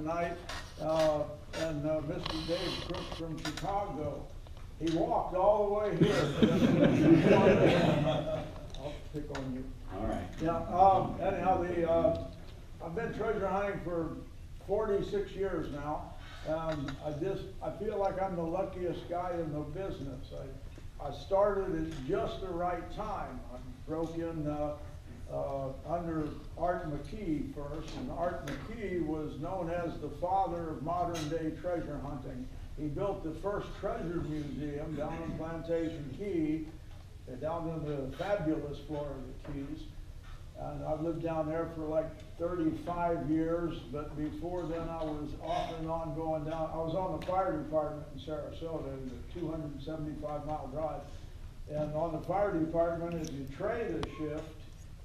tonight, and Mr. Dave Crook from Chicago. He walked all the way here. I'll pick on you. All right. Yeah. Anyhow, I've been treasure hunting for 46 years now. I feel like I'm the luckiest guy in the business. I started at just the right time. I broke in under Art McGee first, and Art McGee was known as the father of modern day treasure hunting. He built the first treasure museum down in Plantation Key, down in the fabulous Florida Keys. And I've lived down there for like 35 years, but before then I was off and on going down. I was on the fire department in Sarasota, a 275-mile drive. And on the fire department, if you trade a shift,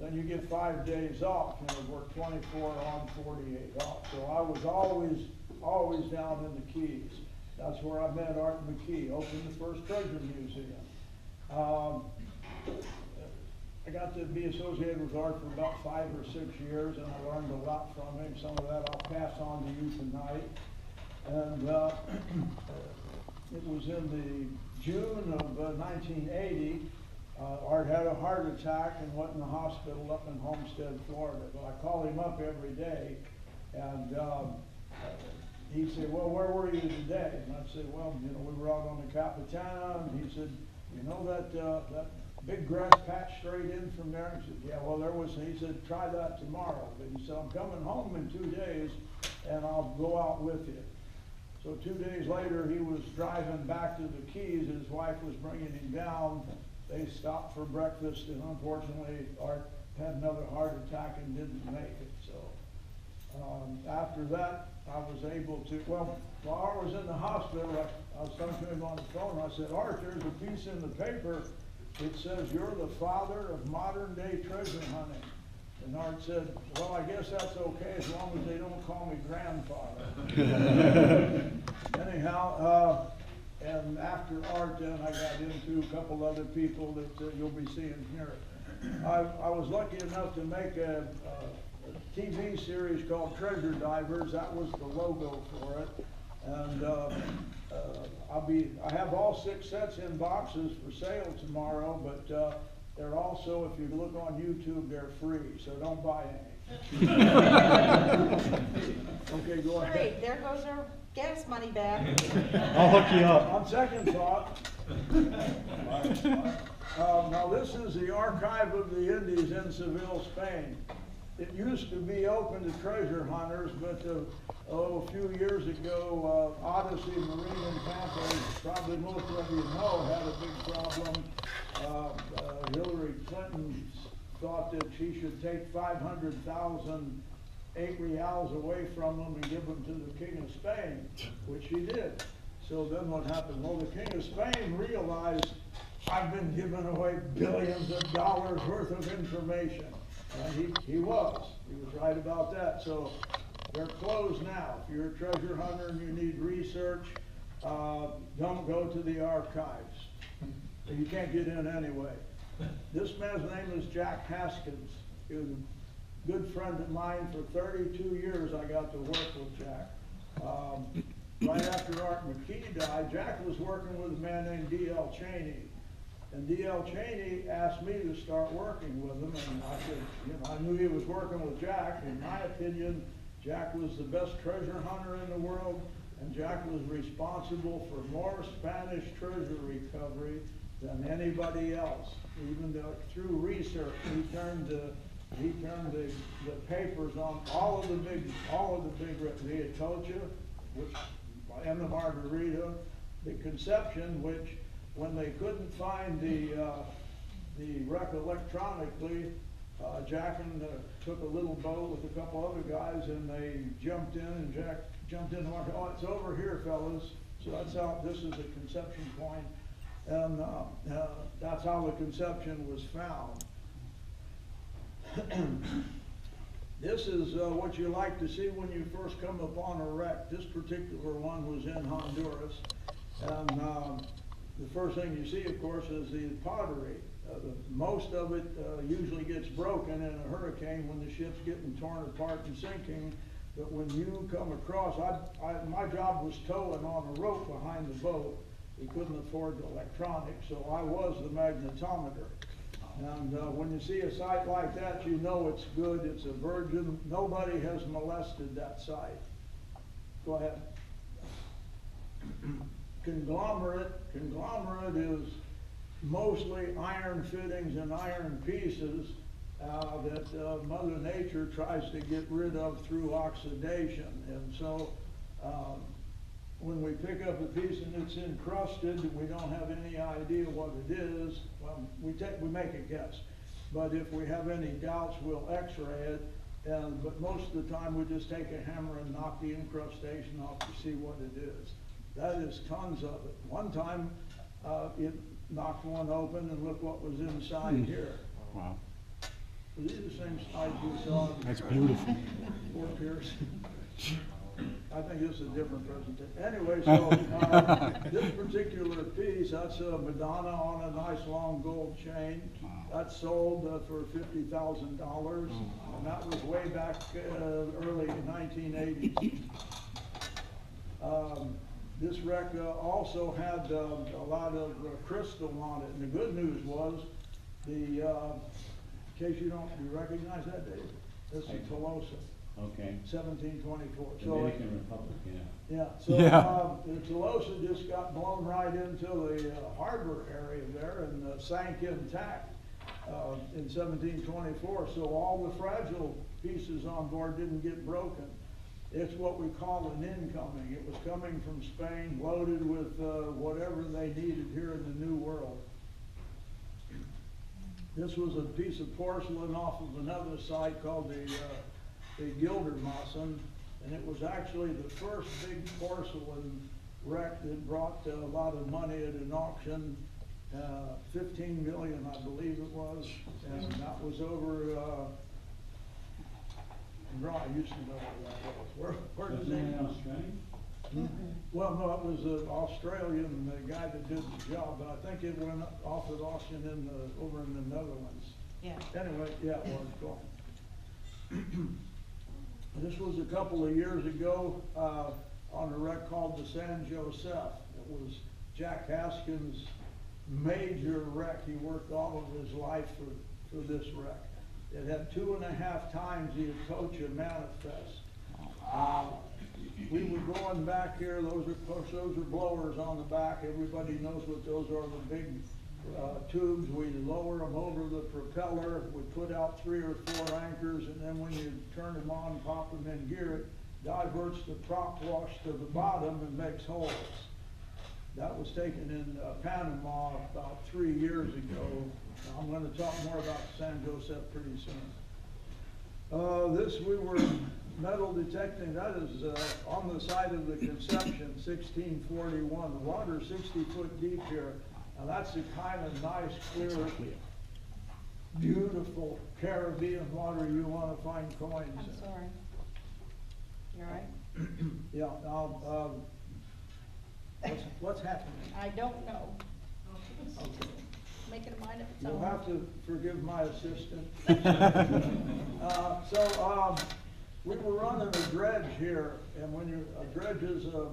then you get 5 days off. You know, work 24 on, 48 off. So I was always down in the Keys. That's where I met Art McGee, opened the first treasure museum. I got to be associated with Art for about 5 or 6 years, and I learned a lot from him. Some of that I'll pass on to you tonight. And it was in the June of 1980. Art had a heart attack and went in the hospital up in Homestead, Florida. But I called him up every day, and he'd say, "Well, where were you today?" And I'd say, "Well, you know, we were out on the Capitana." And he said, "You know that big grass patch straight in from there?" I said, "Yeah, well, there was," he said, "Try that tomorrow." But he said, "I'm coming home in 2 days and I'll go out with you." So 2 days later, he was driving back to the Keys. His wife was bringing him down. They stopped for breakfast, and unfortunately, Art had another heart attack and didn't make it. So after that, I was able to, well, while Art was in the hospital, I was talking to him on the phone. I said, "Art, there's a piece in the paper. It says you're the father of modern day treasure hunting." And Art said, "Well, I guess that's okay as long as they don't call me grandfather." Anyhow, and after Art, then I got into a couple other people that you'll be seeing here. I was lucky enough to make a TV series called Treasure Divers. That was the logo for it. And I have all 6 sets in boxes for sale tomorrow, but they're also, if you look on YouTube, they're free, so don't buy any. Okay, go ahead. Great, there goes our gas money back. I'll hook you up. On second thought, now this is the Archive of the Indies in Seville, Spain. It used to be open to treasure hunters, but a few years ago, Odyssey Marine in Tampa, as probably most of you know, had a big problem. Hillary Clinton thought that she should take 500,000 8 reals away from them and give them to the King of Spain, which she did. So then what happened? Well, the King of Spain realized, I've been giving away billions of dollars worth of information. And he was right about that. So they're closed now. If you're a treasure hunter and you need research, don't go to the archives. You can't get in anyway. This man's name is Jack Haskins. He was a good friend of mine. For 32 years I got to work with Jack. Right after Art McGee died, Jack was working with a man named D.L. Cheney. And D.L. Cheney asked me to start working with him, and I said, you know, I knew he was working with Jack. In my opinion, Jack was the best treasure hunter in the world, and Jack was responsible for more Spanish treasure recovery than anybody else. Even though, through research, he turned the papers on all of the big the Atocha, which and the Margarita, the Conception, which when they couldn't find the wreck electronically, Jack took a little boat with a couple other guys, and they jumped in, and Jack jumped in and went, "Oh, it's over here, fellas." So that's how, this is the Conception point, and that's how the Conception was found. This is what you like to see when you first come upon a wreck. This particular one was in Honduras, and the first thing you see, of course, is the pottery. Most of it usually gets broken in a hurricane when the ship's getting torn apart and sinking. But when you come across, my job was towing on a rope behind the boat. We couldn't afford the electronics, so I was the magnetometer. And when you see a site like that, you know it's good, it's a virgin. Nobody has molested that site. Go ahead. Conglomerate is mostly iron fittings and iron pieces that Mother Nature tries to get rid of through oxidation. And so when we pick up a piece and it's encrusted, we don't have any idea what it is. Well, we make a guess. But if we have any doubts, we'll x-ray it. But most of the time, we just take a hammer and knock the incrustation off to see what it is. That is tons of it. One time, it knocked one open and look what was inside here. Wow. Are these the same size you saw? That's beautiful. Fort Pierce. I think this is a different presentation. Anyway, so this particular piece, that's a Madonna on a nice long gold chain. That's sold for $50,000, and that was way back early 1980s. This wreck also had a lot of crystal on it, and the good news was, in case you recognize that, Dave? This is Tolosa. Okay. 1724. Dominican Republic, yeah. Yeah, so the Tolosa just got blown right into the harbor area there and sank intact in 1724. So all the fragile pieces on board didn't get broken. It's what we call an incoming. It was coming from Spain, loaded with whatever they needed here in the New World. This was a piece of porcelain off of another site called the Gildermassen, and it was actually the first big porcelain wreck that brought a lot of money at an auction, 15 million, I believe it was, and that was over. I used to know where that was. Where Was did it in they? Australia? Well, no, it was an Australian guy that did the job, but I think it went off at auction over in the Netherlands. Yeah. Anyway, yeah, it was gone. This was a couple of years ago on a wreck called the San Josef. It was Jack Haskins' major wreck. He worked all of his life for this wreck. It had 2.5 times the Atocha manifest. We were going back here. Those are blowers on the back. Everybody knows what those are. The big tubes. We lower them over the propeller. We put out 3 or 4 anchors, and then when you turn them on, pop them in gear, it diverts the prop wash to the bottom and makes holes. That was taken in Panama about 3 years ago. I'm going to talk more about San Josef pretty soon. This we were metal detecting. That is on the side of the Conception, 1641. The water is 60 foot deep here. Now that's the kind of nice, clear, beautiful Caribbean water you want to find coins in. I'm sorry. You all right? Yeah, now, what's happening? I don't know. Making a mind of its You'll own. have to forgive my assistant. We were running a dredge here, and when a dredge is a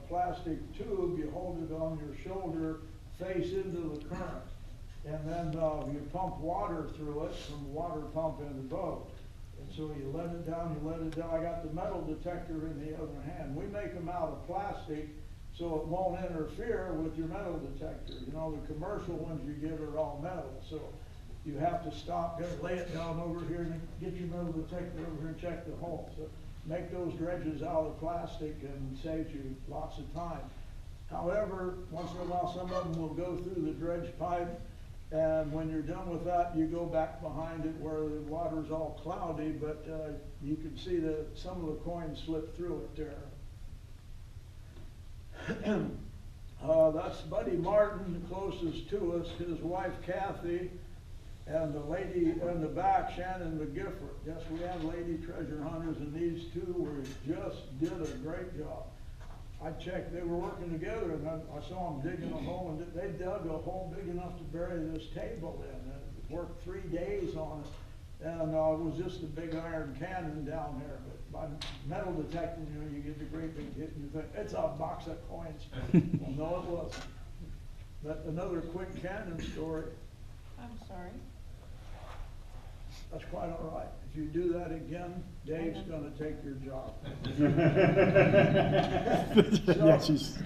plastic tube, you hold it on your shoulder, face into the current, and then you pump water through it from the water pump in the boat. And so you let it down, I got the metal detector in the other hand. We make them out of plastic so it won't interfere with your metal detector. You know, the commercial ones you get are all metal, so you have to stop, lay it down over here and get your metal detector over here and check the hole. So make those dredges out of plastic and saves you lots of time. However, once in a while, some of them will go through the dredge pipe, and when you're done with that, you go back behind it where the water's all cloudy, but you can see that some of the coins slip through it there. That's Buddy Martin, the closest to us, his wife Kathy, and the lady in the back, Shannon McGifford. Yes, we have lady treasure hunters, and these two just did a great job. I checked, they were working together, and I saw them digging a hole, and they dug a hole big enough to bury this table in. And worked 3 days on it. And it was just a big iron cannon down there, but by metal detecting, you know, you get the great big hit and you think, it's a box of coins. Well, no, it wasn't. But another quick cannon story, I'm sorry. that's quite all right. If you do that again, Dave's gonna take your job. Yeah, she's,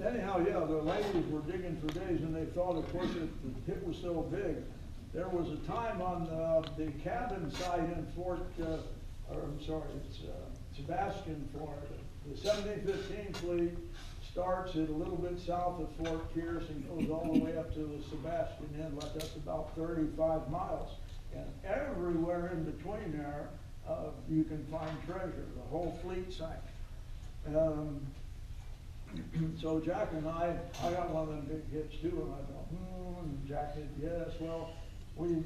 Anyhow, yeah, the ladies were digging for days and they thought, of course, the hit was so big. There was a time on the cabin site in Sebastian, Florida. The 1715 fleet starts at a little bit south of Fort Pierce and goes all the way up to the Sebastian Inlet. That's about 35 miles. And everywhere in between there, you can find treasure. The whole fleet sank. So Jack and I got one of them big hits too, and I thought, and Jack did, yes, well, we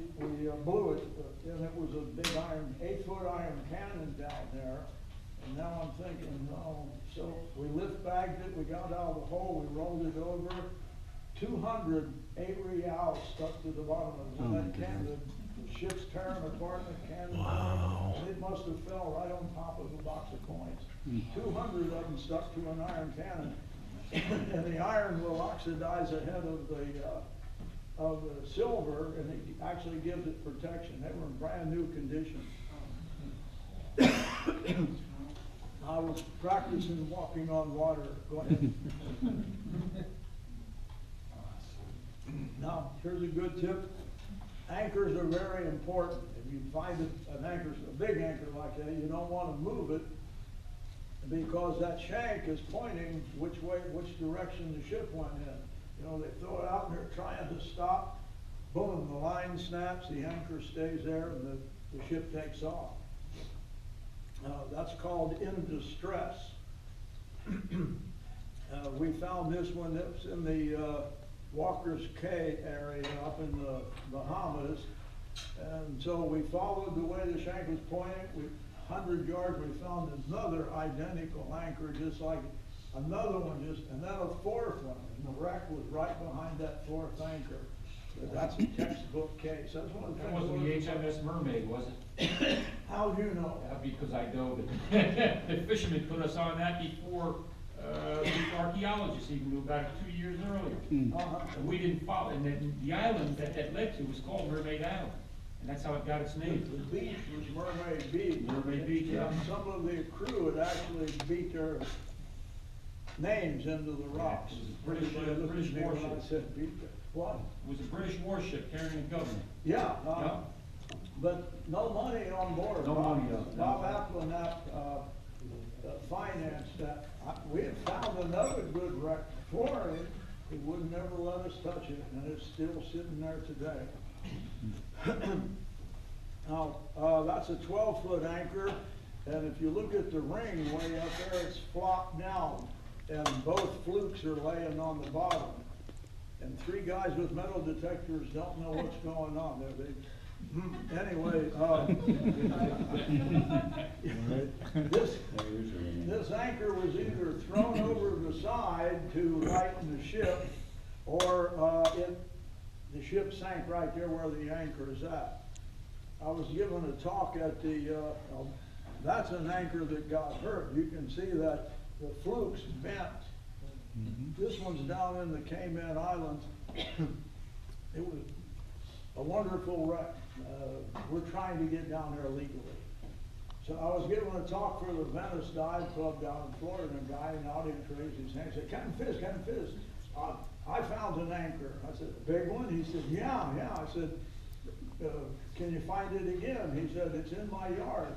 blew it, and it was a big 8-foot iron cannon down there. And now I'm thinking, oh, so we lift bagged it, we got out of the hole, we rolled it over, 200 reals stuck to the bottom of that cannon. The ship's tearing apart, the cannon. Wow. And it must have fell right on top of a box of coins. 200 of them stuck to an iron cannon. And the iron will oxidize ahead of the silver, and it actually gives it protection. They were in brand new condition. I was practicing walking on water. Go ahead. Now, here's a good tip. Anchors are very important. If you find an anchor, a big anchor like that, you don't want to move it because that shank is pointing which direction the ship went in. You know, they throw it out and they're trying to stop. Boom, the line snaps, the anchor stays there, and the ship takes off. That's called in distress. We found this one that was in the Walker's Cay area up in the Bahamas. And so we followed the way the shank was pointing. 100 yards, we found another identical anchor, just like another one, and then a fourth one. And the wreck was right behind that fourth anchor. But that's a textbook case. That's one of the That wasn't the HMS Mermaid, was it? How do you know? Because I dove it. The fishermen put us on that before the archaeologists even knew about it 2 years earlier. And we didn't follow, and then the island that led to was called Mermaid Island. And that's how it got its name. The beach was Mermaid Beach. Mermaid Beach, yeah. Some of the crew had actually beat their names into the rocks. It was a British warship. I said beat their, what? It was a British warship carrying the government. Yeah, Yeah. but no money on board. No money, no. Bob Applenapp financed that. We had found another good wreck for him. He would never let us touch it, and it's still sitting there today. Now, that's a 12-foot anchor, and if you look at the ring way up there, it's flopped down, and both flukes are laying on the bottom. And 3 guys with metal detectors don't know what's going on there. Anyway, this anchor was either thrown over the side to lighten the ship, or the ship sank right there where the anchor is at. I was given a talk at the, that's an anchor that got hurt. You can see that the flukes bent. This one's down in the Cayman Islands. It was a wonderful wreck. We're trying to get down there legally. So I was given a talk for the Venice Dive Club down in Florida, and a guy in the audience raised his hand and said, Captain Fizz, I found an anchor. I said, a big one? He said, yeah. I said, can you find it again? He said, it's in my yard.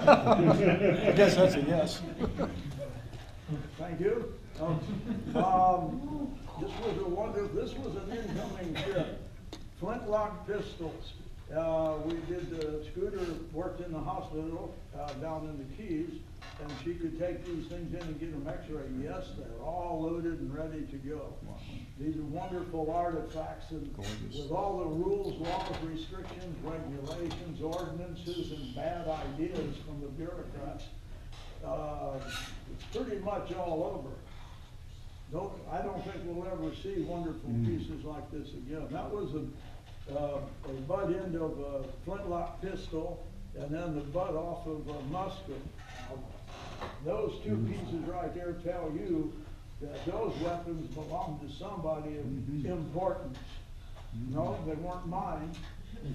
I guess that's a yes. Thank you. This was an incoming ship. Flintlock pistols. We did the Scooter worked in the hospital down in the Keys, and she could take these things in and get them x-rayed. Yes, they're all loaded and ready to go. These are wonderful artifacts, and with all the rules, laws, restrictions, regulations, ordinances, and bad ideas from the bureaucrats, it's pretty much all over. I don't think we'll ever see wonderful pieces like this again. That was a butt end of a flintlock pistol, and then the butt off of a musket. Those two pieces right there tell you that those weapons belong to somebody of importance. No, they weren't mine,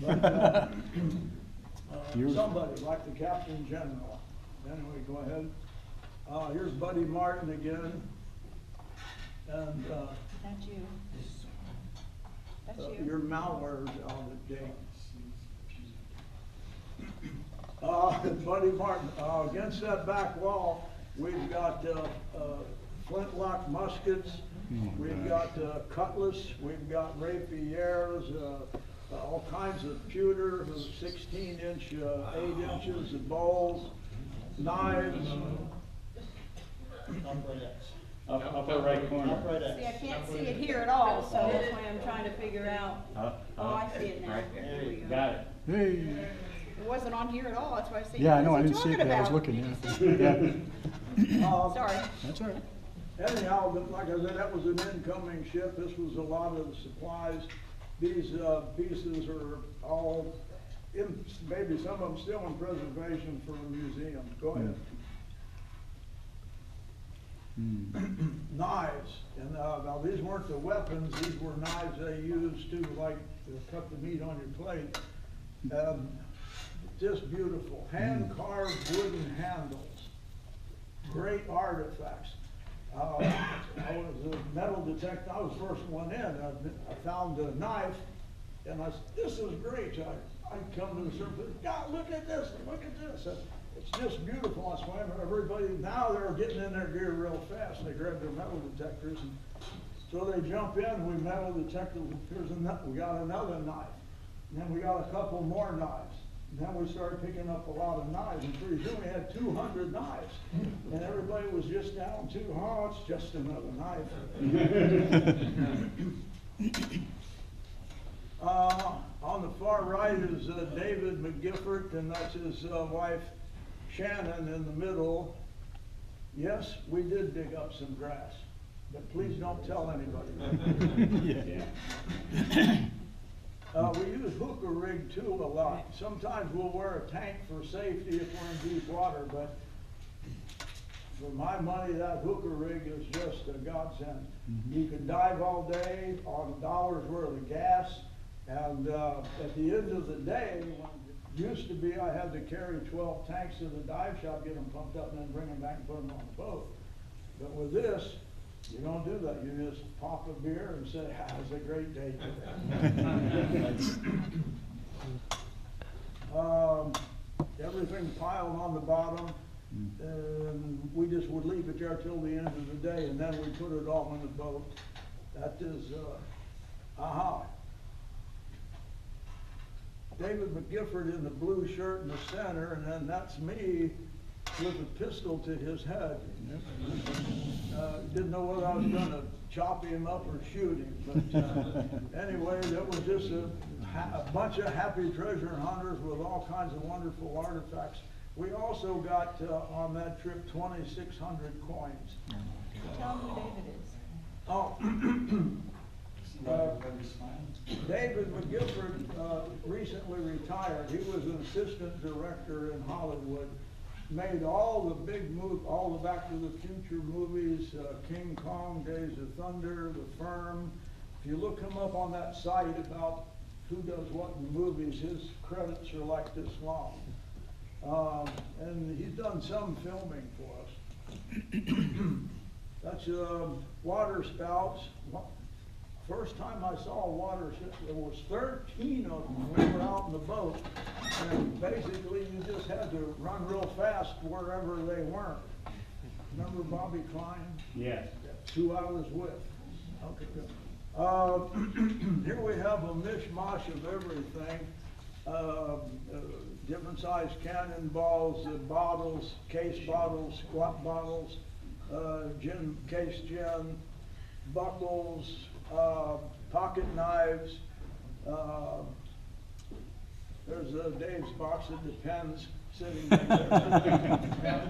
but somebody like the Captain General. Anyway, go ahead. Here's Buddy Martin again, and That's you. That's your you. malware's out of date. Buddy Martin, against that back wall, we've got flintlock muskets, we've got Cutlass, we've got rapiers, all kinds of pewter, 16-inch, 8 inches of bowls, knives. Upper right corner. See, I can't see it here at all, so that's why I'm trying to figure out. Oh, I see it now. There we go. Got it. Hey. It wasn't on here at all, that's why I was saying. Yeah, I know, what I is he didn't see it, talking but I was about? looking, yeah. Sorry. That's all right. Anyhow, like I said, that was an incoming ship. This was a lot of the supplies. These pieces are all, maybe some of them still in preservation for a museum. Go ahead. Knives, and now these weren't the weapons, these were knives they used to like to cut the meat on your plate. Just beautiful, hand-carved wooden handles, great artifacts. I was a metal detector, I was the first one in. I found a knife, and I said, this is great. I come to the surface, God, look at this, look at this. It's just beautiful. That's why everybody, now they're getting in their gear real fast. They grab their metal detectors, and so they jump in, and we metal detect, we got another knife. And then we got a couple more knives. And then we started picking up a lot of knives, and pretty soon we had 200 knives. And everybody was just down to, oh, it's just another knife. On the far right is David McGifford, and that's his wife Shannon in the middle. Yes, we did dig up some grass, but please don't tell anybody. We use hooker rig too a lot. Sometimes we'll wear a tank for safety if we're in deep water, but for my money, that hooker rig is just a godsend. You can dive all day on $1 worth of gas, and at the end of the day, when it used to be I had to carry 12 tanks to the dive shop, get them pumped up, and then bring them back and put them on the boat. But with this, you don't do that. You just pop a beer and say, it was a great day today. Everything piled on the bottom, and we just would leave it there till the end of the day, and then we put it all in the boat. That is, David McGifford in the blue shirt in the center, and then that's me with a pistol to his head. Didn't know whether I was going to chop him up or shoot him, but anyway, that was just a bunch of happy treasure hunters with all kinds of wonderful artifacts. We also got on that trip 2,600 coins. Tell me who David is. Oh, David McGifford recently retired. He was an assistant director in Hollywood. Made all the big movies, all the Back to the Future movies, King Kong, Days of Thunder, The Firm. If you look him up on that site about who does what in movies, his credits are like this long. And he's done some filming for us. That's water spouts. First time I saw a water ship, there was 13 of them. We were out in the boat, and basically you just had to run real fast wherever they weren't. Remember Bobby Klein? Yes. Who I was with. Okay, good. Here we have a mishmash of everything. Different sized cannonballs, bottles, case bottles, squat bottles, gin, case gin, buckles, pocket knives. There's Dave's box of Depends sitting there.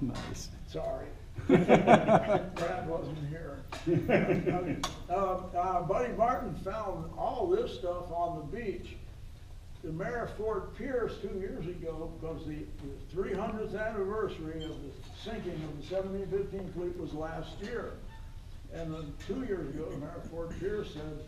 Nice. Sorry. Brad wasn't here. Buddy Martin found all this stuff on the beach. The mayor of Fort Pierce 2 years ago, because the 300th anniversary of the sinking of the 1715 fleet was last year. And then 2 years ago, the mayor of Fort Pierce said,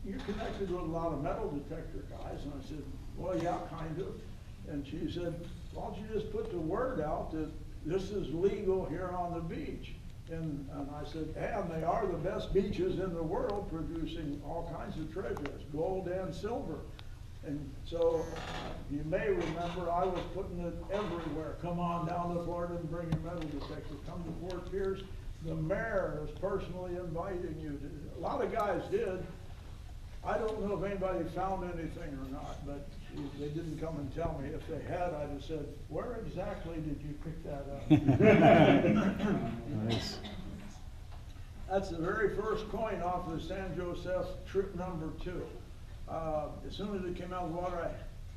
you're connected with a lot of metal detector guys. And I said, well, yeah, kind of. And she said, why don't you just put the word out that this is legal here on the beach? And I said, and they are the best beaches in the world, producing all kinds of treasures, gold and silver. And so you may remember I was putting it everywhere. Come on down to Florida and bring your metal detector. Come to Fort Pierce. The mayor is personally inviting you to. A lot of guys did. I don't know if anybody found anything or not, but they didn't come and tell me. If they had, I'd have said, where exactly did you pick that up? Nice. That's the very first coin off of the San Josef trip number 2. As soon as it came out of the water,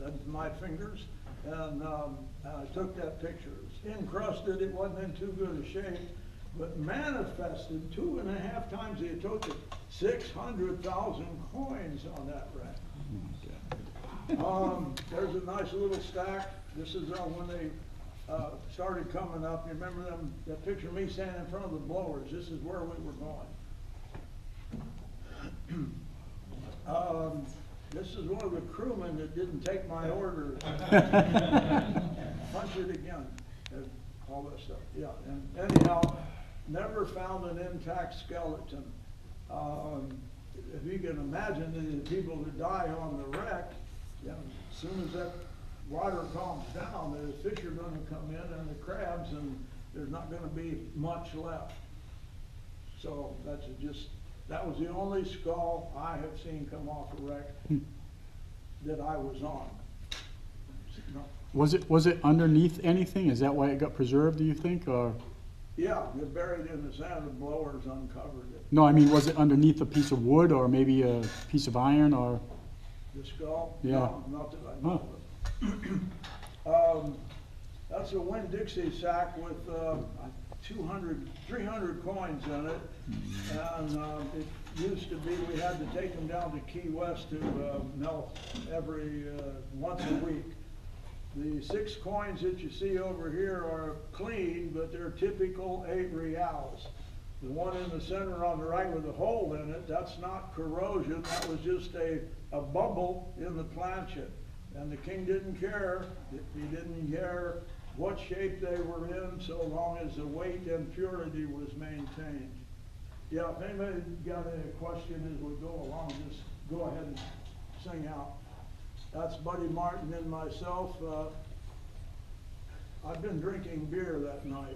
I had my fingers, and I took that picture. It was encrusted, it wasn't in too good a shape, but manifested 2.5 times the total 600,000 coins on that rack. There's a nice little stack. This is when they started coming up. You remember them, that picture of me standing in front of the blowers? This is where we were going. This is one of the crewmen that didn't take my order. Punch it again. All that stuff. Yeah. And anyhow, never found an intact skeleton. If you can imagine the people that die on the wreck, you know, as soon as that water calms down, the fish are going to come in and the crabs, and there's not going to be much left. So that was the only skull I have seen come off a wreck that I was on. No. Was it underneath anything? Is that why it got preserved, do you think, or? Yeah, they're buried in the sand. The blowers uncovered it. No, I mean, was it underneath a piece of wood or maybe a piece of iron or? The skull? Yeah. No, not that I know of. That's a Winn-Dixie sack with 300 coins in it. And it used to be we had to take them down to Key West to melt every once a week. The 6 coins that you see over here are clean, but they're typical 8 reals. The one in the center on the right with a hole in it, that's not corrosion, that was just a bubble in the planchet. And the king didn't care. He didn't care what shape they were in, so long as the weight and purity was maintained. Yeah, if anybody got any question as we go along, just go ahead and sing out. That's Buddy Martin and myself. I've been drinking beer that night.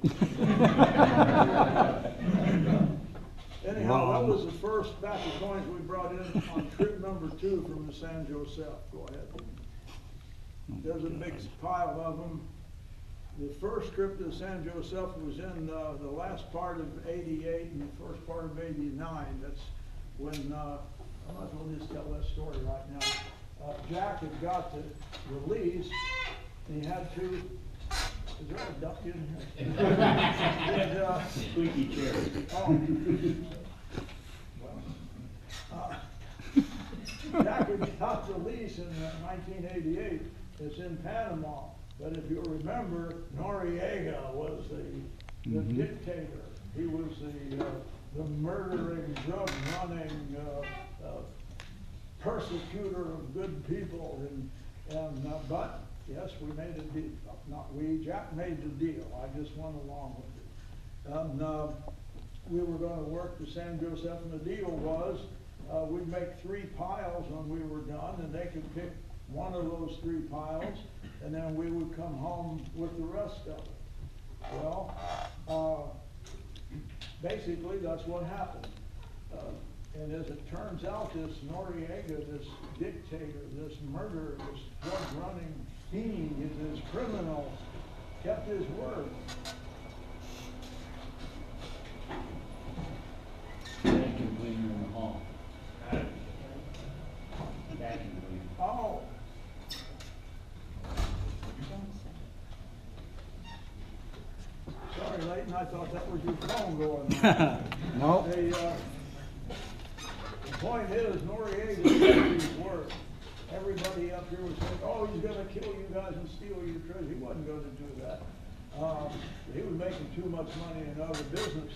Anyhow, that was the first batch of coins we brought in on trip number 2 from the San Josef. Go ahead. There's a big pile of them. The first trip to San Josef was in the last part of '88 and the first part of '89. That's when, I might as well just tell that story right now. Jack had got the release, and he had to, is there a duck in here? And, Squeaky chair. Jack had got the lease in 1988. It's in Panama. But if you remember, Noriega was the dictator. He was the murdering, drug-running persecutor of good people. But yes, we made a deal. Not we, Jack made the deal. I just went along with it. And we were going to work the San Josef, and the deal was we'd make 3 piles when we were done, and they could pick one of those 3 piles, and then we would come home with the rest of it. Well, basically that's what happened. And as it turns out, this Noriega, this dictator, this murderer, this drug-running fiend, this criminal, kept his word. Vacuum cleaner in the hall. Vacuum cleaner. Oh. Sorry, Leighton, I thought that was your phone going. No, The point is, Noriega kept his word. Everybody up here was saying, oh, he's gonna kill you guys and steal your treasure. He wasn't gonna do that. He was making too much money in other businesses.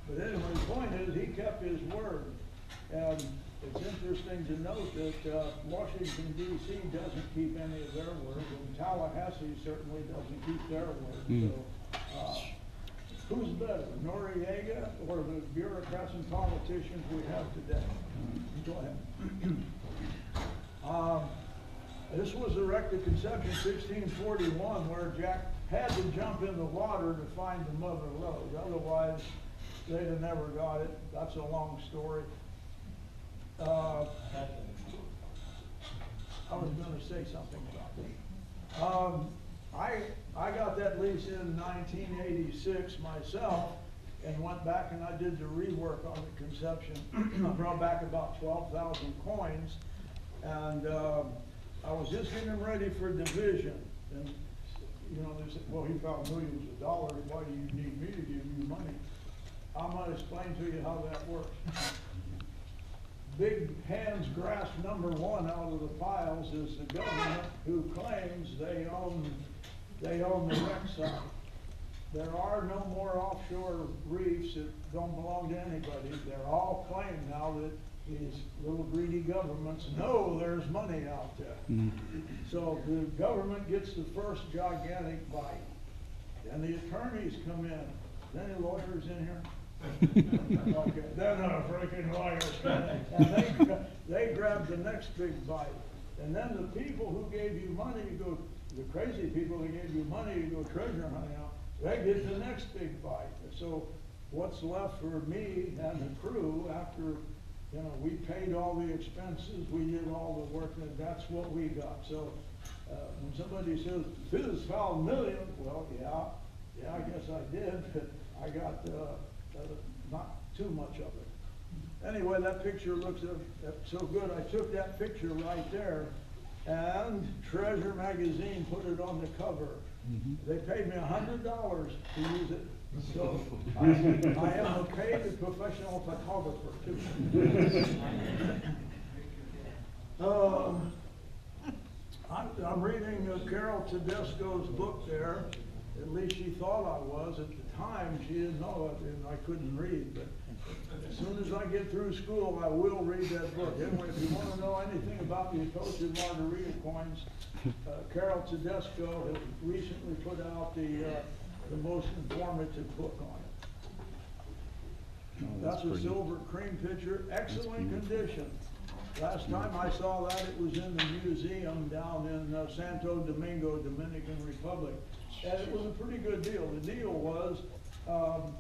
But anyway, the point is, he kept his word. And it's interesting to note that Washington D.C. doesn't keep any of their word, and Tallahassee certainly doesn't keep their word. So, who's better, Noriega or the bureaucrats and politicians we have today? Go ahead. This was erected conception 1641, where Jack had to jump in the water to find the mother lode. Otherwise, they'd have never got it. That's a long story. I was going to say something about it. I got that lease in 1986 myself, and went back and I did the rework on the conception. I brought back about 12,000 coins, and I was just getting ready for division. And you know, they said, well, he found millions of dollars. Why do you need me to give you money? I'm going to explain to you how that works. Big hands grasp number one out of the piles is the government, who claims they own the wreck site. There are no more offshore reefs that don't belong to anybody. They're all claimed now that these little greedy governments know there's money out there. So the government gets the first gigantic bite. And the attorneys come in. Is there any lawyers in here? Okay, they're not freaking lawyers. And they grab the next big bite. And then the people who gave you money to go, the crazy people who gave you money to go treasure hunting out, they get the next big bite. So what's left for me and the crew after, you know, we paid all the expenses, we did all the work, and that's what we got. So when somebody says, Fizz found millions, well, yeah, I guess I did, but I got not too much of it. Anyway, that picture looks so good. I took that picture right there, and Treasure magazine put it on the cover. They paid me $100 to use it. So I am a paid professional photographer too. I'm reading Carol Tedesco's book there. At least she thought I was. At the time, she didn't know it, and I couldn't read. But as soon as I get through school, I will read that book. Anyway, if you want to know anything about the Atocha margarita coins, Carol Tedesco has recently put out the most informative book on it. That's a silver cream pitcher, excellent condition. Last time I saw that, it was in the museum down in Santo Domingo, Dominican Republic. And it was a pretty good deal. The deal was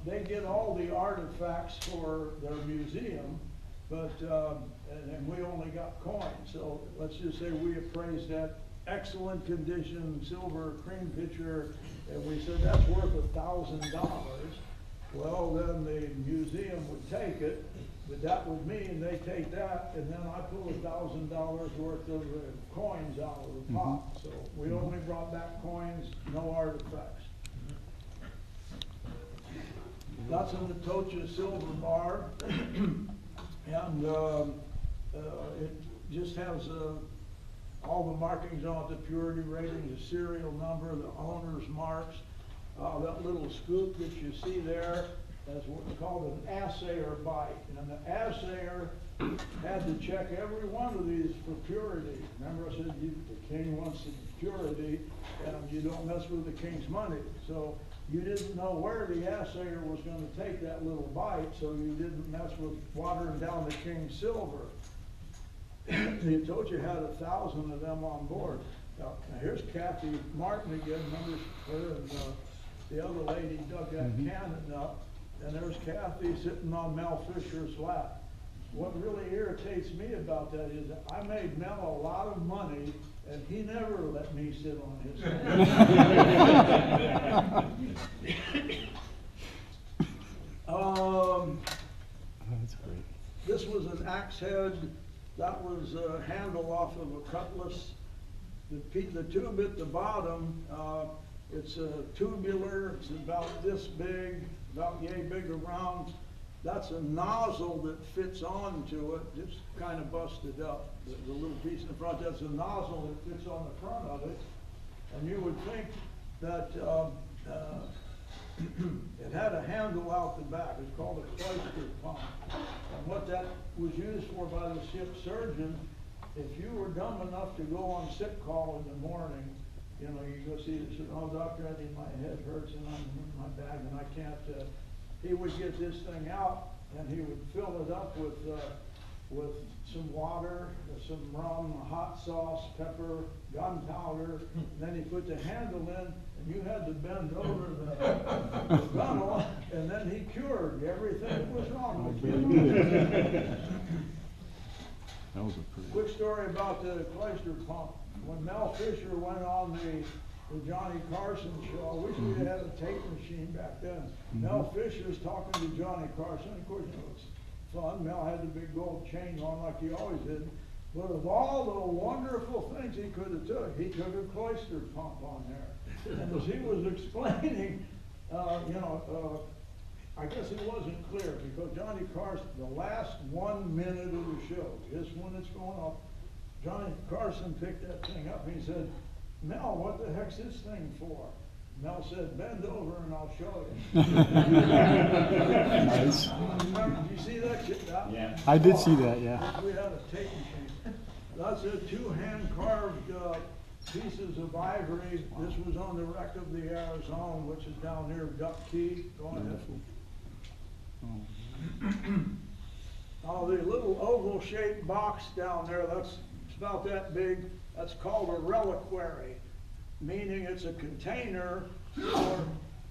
they get all the artifacts for their museum, but and we only got coins. So let's just say we appraised that excellent condition silver cream pitcher, and we said that's worth $1,000. Well, then the museum would take it, but that was me, and they take that, and then I pull $1,000 worth of coins out of the pot. So we only brought back coins, no artifacts. That's an Atocha silver bar, and it just has all the markings on it, the purity rating, the serial number, the owner's marks. That little scoop that you see there, that's what's called an assayer bite. And the assayer had to check every one of these for purity. Remember I said the king wants the purity, and you don't mess with the king's money. So you didn't know where the assayer was going to take that little bite, so you didn't mess with watering down the king's silver. The Atocha had 1,000 of them on board. Now here's Kathy Martin again. Remember her and the other lady dug that cannon up, and there's Kathy sitting on Mel Fisher's lap. What really irritates me about that is that I made Mel a lot of money, and he never let me sit on his lap. That's great. This was an axe head. That was a handle off of a Cutlass. The tube at the bottom It's tubular, it's about this big, about yay big around. That's a nozzle that fits onto it, just kind of busted up. The little piece in the front, that's a nozzle that fits on the front of it. And you would think that it had a handle out the back. It's called a cloister pump. And what that was used for by the ship surgeon, if you were dumb enough to go on sick call in the morning, you know, you go see the, oh, doctor, I think my head hurts and I'm in my bag and I can't, he would get this thing out and he would fill it up with some water, some rum, hot sauce, pepper, gunpowder. Then he put the handle in and you had to bend over the gunnel and then he cured everything that was wrong with you. That was a pretty. Quick story about the cloister pump. When Mel Fisher went on the Johnny Carson show, I wish we had a tape machine back then. Mel Fisher's talking to Johnny Carson. Of course, you know, it's fun. Mel had the big gold chain on like he always did. But of all the wonderful things he could have took, he took a cloister pump on there. And as he was explaining, I guess it wasn't clear because Johnny Carson, the last 1 minute of the show, just when it's going off, Johnny Carson picked that thing up and he said, Mel, what the heck's this thing for? Mel said, bend over and I'll show you. Nice. Remember, did you see that shit? Yeah. I did see that, yeah. We had a tape machine. That's a 2 hand-carved pieces of ivory. This was on the wreck of the Arizona, which is down near Duck Key. Go ahead. Oh, the little oval-shaped box down there, it's about that big. That's called a reliquary, meaning it's a container for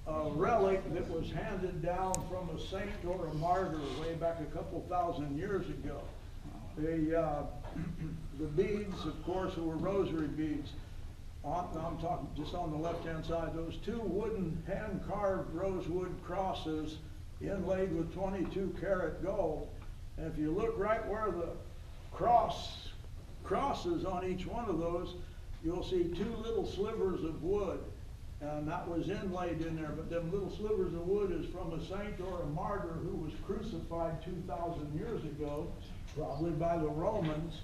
a relic that was handed down from a saint or a martyr way back a couple thousand years ago. The beads, of course, were rosary beads. I'm talking just on the left-hand side. Those 2 wooden hand-carved rosewood crosses inlaid with 22-karat gold. And if you look right where the crosses on each one of those, you'll see 2 little slivers of wood. And that was inlaid in there, but them little slivers of wood is from a saint or a martyr who was crucified 2,000 years ago, probably by the Romans.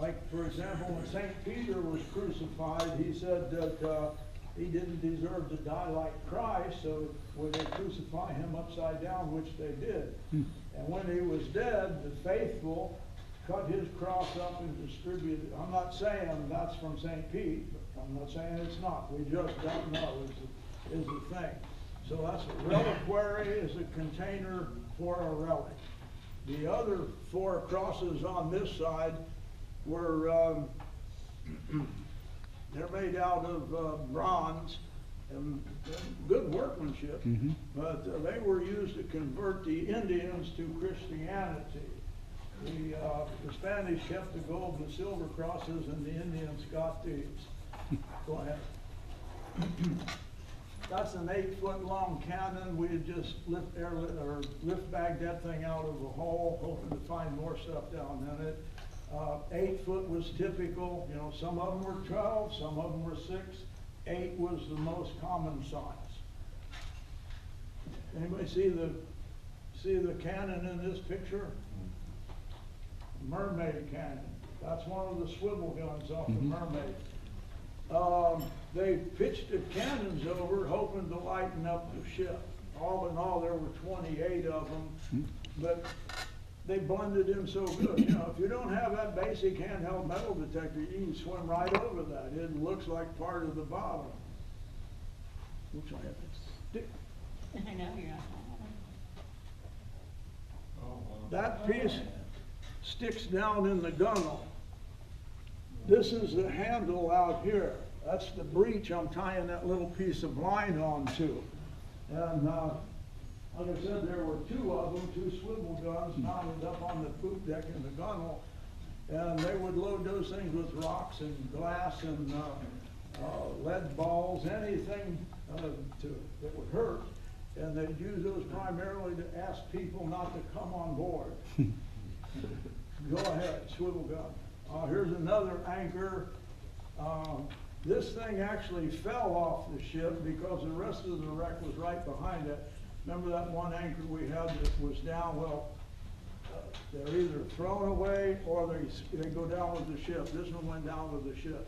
Like, for example, when St. Peter was crucified, he said that he didn't deserve to die like Christ, so would they crucify him upside down, which they did. And when he was dead, the faithful cut his cross up and distributed it. I'm not saying that's from St. Pete, but I'm not saying it's not. We just don't know is the thing. So that's a reliquary, is a container for a relic. The other 4 crosses on this side were, they're made out of bronze and good workmanship, but they were used to convert the Indians to Christianity. The Spanish kept the gold and silver crosses and the Indians got these. Go ahead. That's an 8-foot long cannon. We had just lift bagged that thing out of a hole, hoping to find more stuff down in it. 8 foot was typical. You know, some of them were 12, some of them were 6. 8 was the most common size. Anybody see the cannon in this picture? Mermaid cannon. That's one of the swivel guns off the Mermaid. They pitched the cannons over hoping to lighten up the ship. All in all, there were 28 of them, but they blended in so good. You know, if you don't have that basic handheld metal detector, you can swim right over that. It looks like part of the bottom. Looks like it. I know you're not. That piece sticks down in the gunnel. This is the handle out here. That's the breech I'm tying that little piece of line onto. And like I said, there were 2 of them, 2 swivel guns mounted up on the poop deck in the gunnel. And they would load those things with rocks and glass and lead balls, anything that would hurt. And they'd use those primarily to ask people not to come on board. Go ahead, swivel gun. Here's another anchor. This thing actually fell off the ship because the rest of the wreck was right behind it. Remember that one anchor we had that was down? Well, they're either thrown away or they go down with the ship. This one went down with the ship.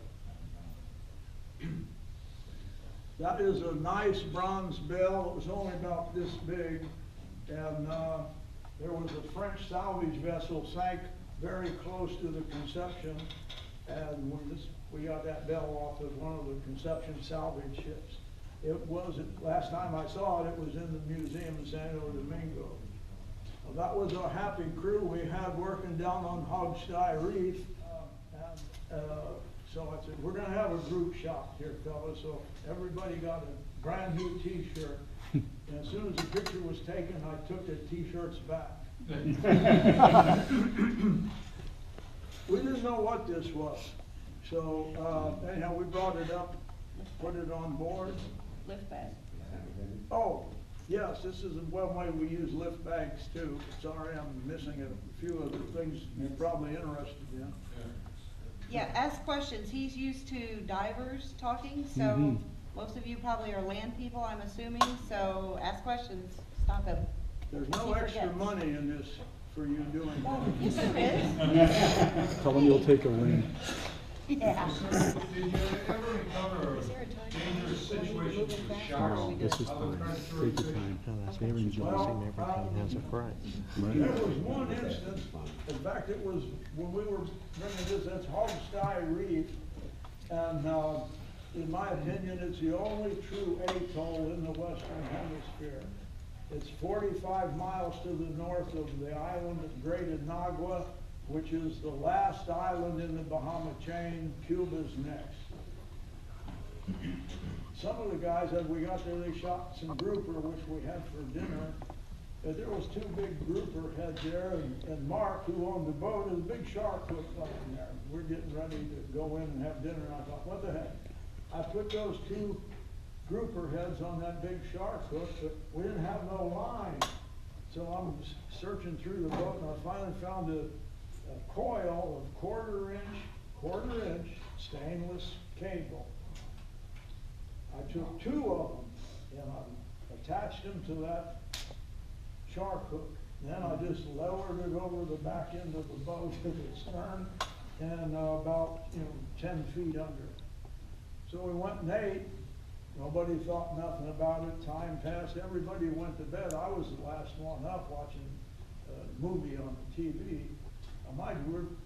That is a nice bronze bell. It was only about this big, and there was a French salvage vessel sank very close to the Conception, and we got that bell off of one of the Conception salvage ships. It was, last time I saw it, it was in the museum in Santo Domingo. Well, that was a happy crew we had working down on Hogstye Reef. So I said, we're going to have a group shot here, fellas. So everybody got a brand new T-shirt. And as soon as the picture was taken, I took the T-shirts back. We didn't know what this was. So anyhow, we brought it up, put it on board. Lift bag. Oh, yes, this is one way we use lift bags too. Sorry, I'm missing a few of the things you're probably interested in. Yeah, ask questions. He's used to divers talking, so most of you probably are land people, I'm assuming, so ask questions, stop him. There's no extra money in this for you doing that. Yes, there is. Tell them you'll take a ring. Yeah. Did you ever encounter dangerous situations with sharks? Oh, this is Other fine. predatory Take your fish? time. That's rejoicing everything has a price. There was one instance, in fact, it was when we were bringing this, that's Hogstye Reef, and in my opinion, it's the only true atoll in the Western Hemisphere. It's 45 miles to the north of the island of Great Inagua, which is the last island in the Bahama chain. Cuba's next. Some of the guys, as we got there, they shot some grouper, which we had for dinner. But there was two big grouper heads there, and Mark, who owned the boat, and a big shark hooked up in there. We're getting ready to go in and have dinner, and I thought, what the heck? I put those two grouper heads on that big shark hook, but we didn't have no line. So I'm searching through the boat, and I finally found a coil of quarter inch stainless cable. I took two of them and I attached them to that shark hook. Then I just lowered it over the back end of the boat to the stern and about 10 feet under. So we went and ate. Nobody thought nothing about it. Time passed. Everybody went to bed. I was the last one up watching a movie on the TV. Mind you,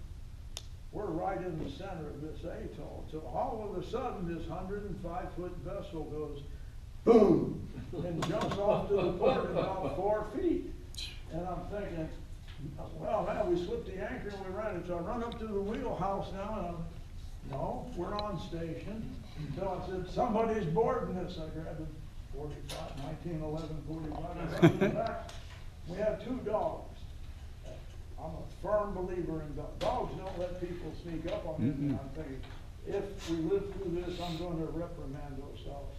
we're right in the center of this atoll. So all of a sudden, this 105-foot vessel goes boom and jumps off to the port about 4 feet. And I'm thinking, well, man, we slipped the anchor and we ran it. So I run up to the wheelhouse now, and no, we're on station. So I said, somebody's boarding this. I grabbed a 1911 45 back. We have two dogs. I'm a firm believer in dogs. Dogs don't let people sneak up on them. And I'm thinking, if we live through this, I'm going to reprimand those dogs.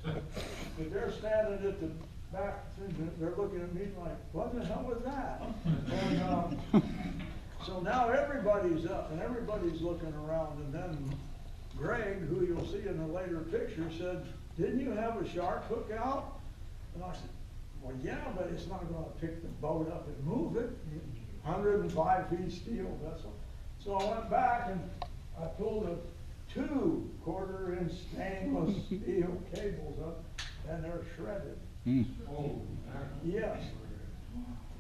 But they're standing at the back, they're looking at me like, what the hell was that? And so now everybody's up and everybody's looking around. And then Greg, who you'll see in a later picture, said, didn't you have a shark hook out? And I said, well, yeah, but it's not going to pick the boat up and move it. 105 feet steel vessel. So I went back and I pulled 2 quarter-inch stainless steel cables up, and they're shredded. Oh, Yes.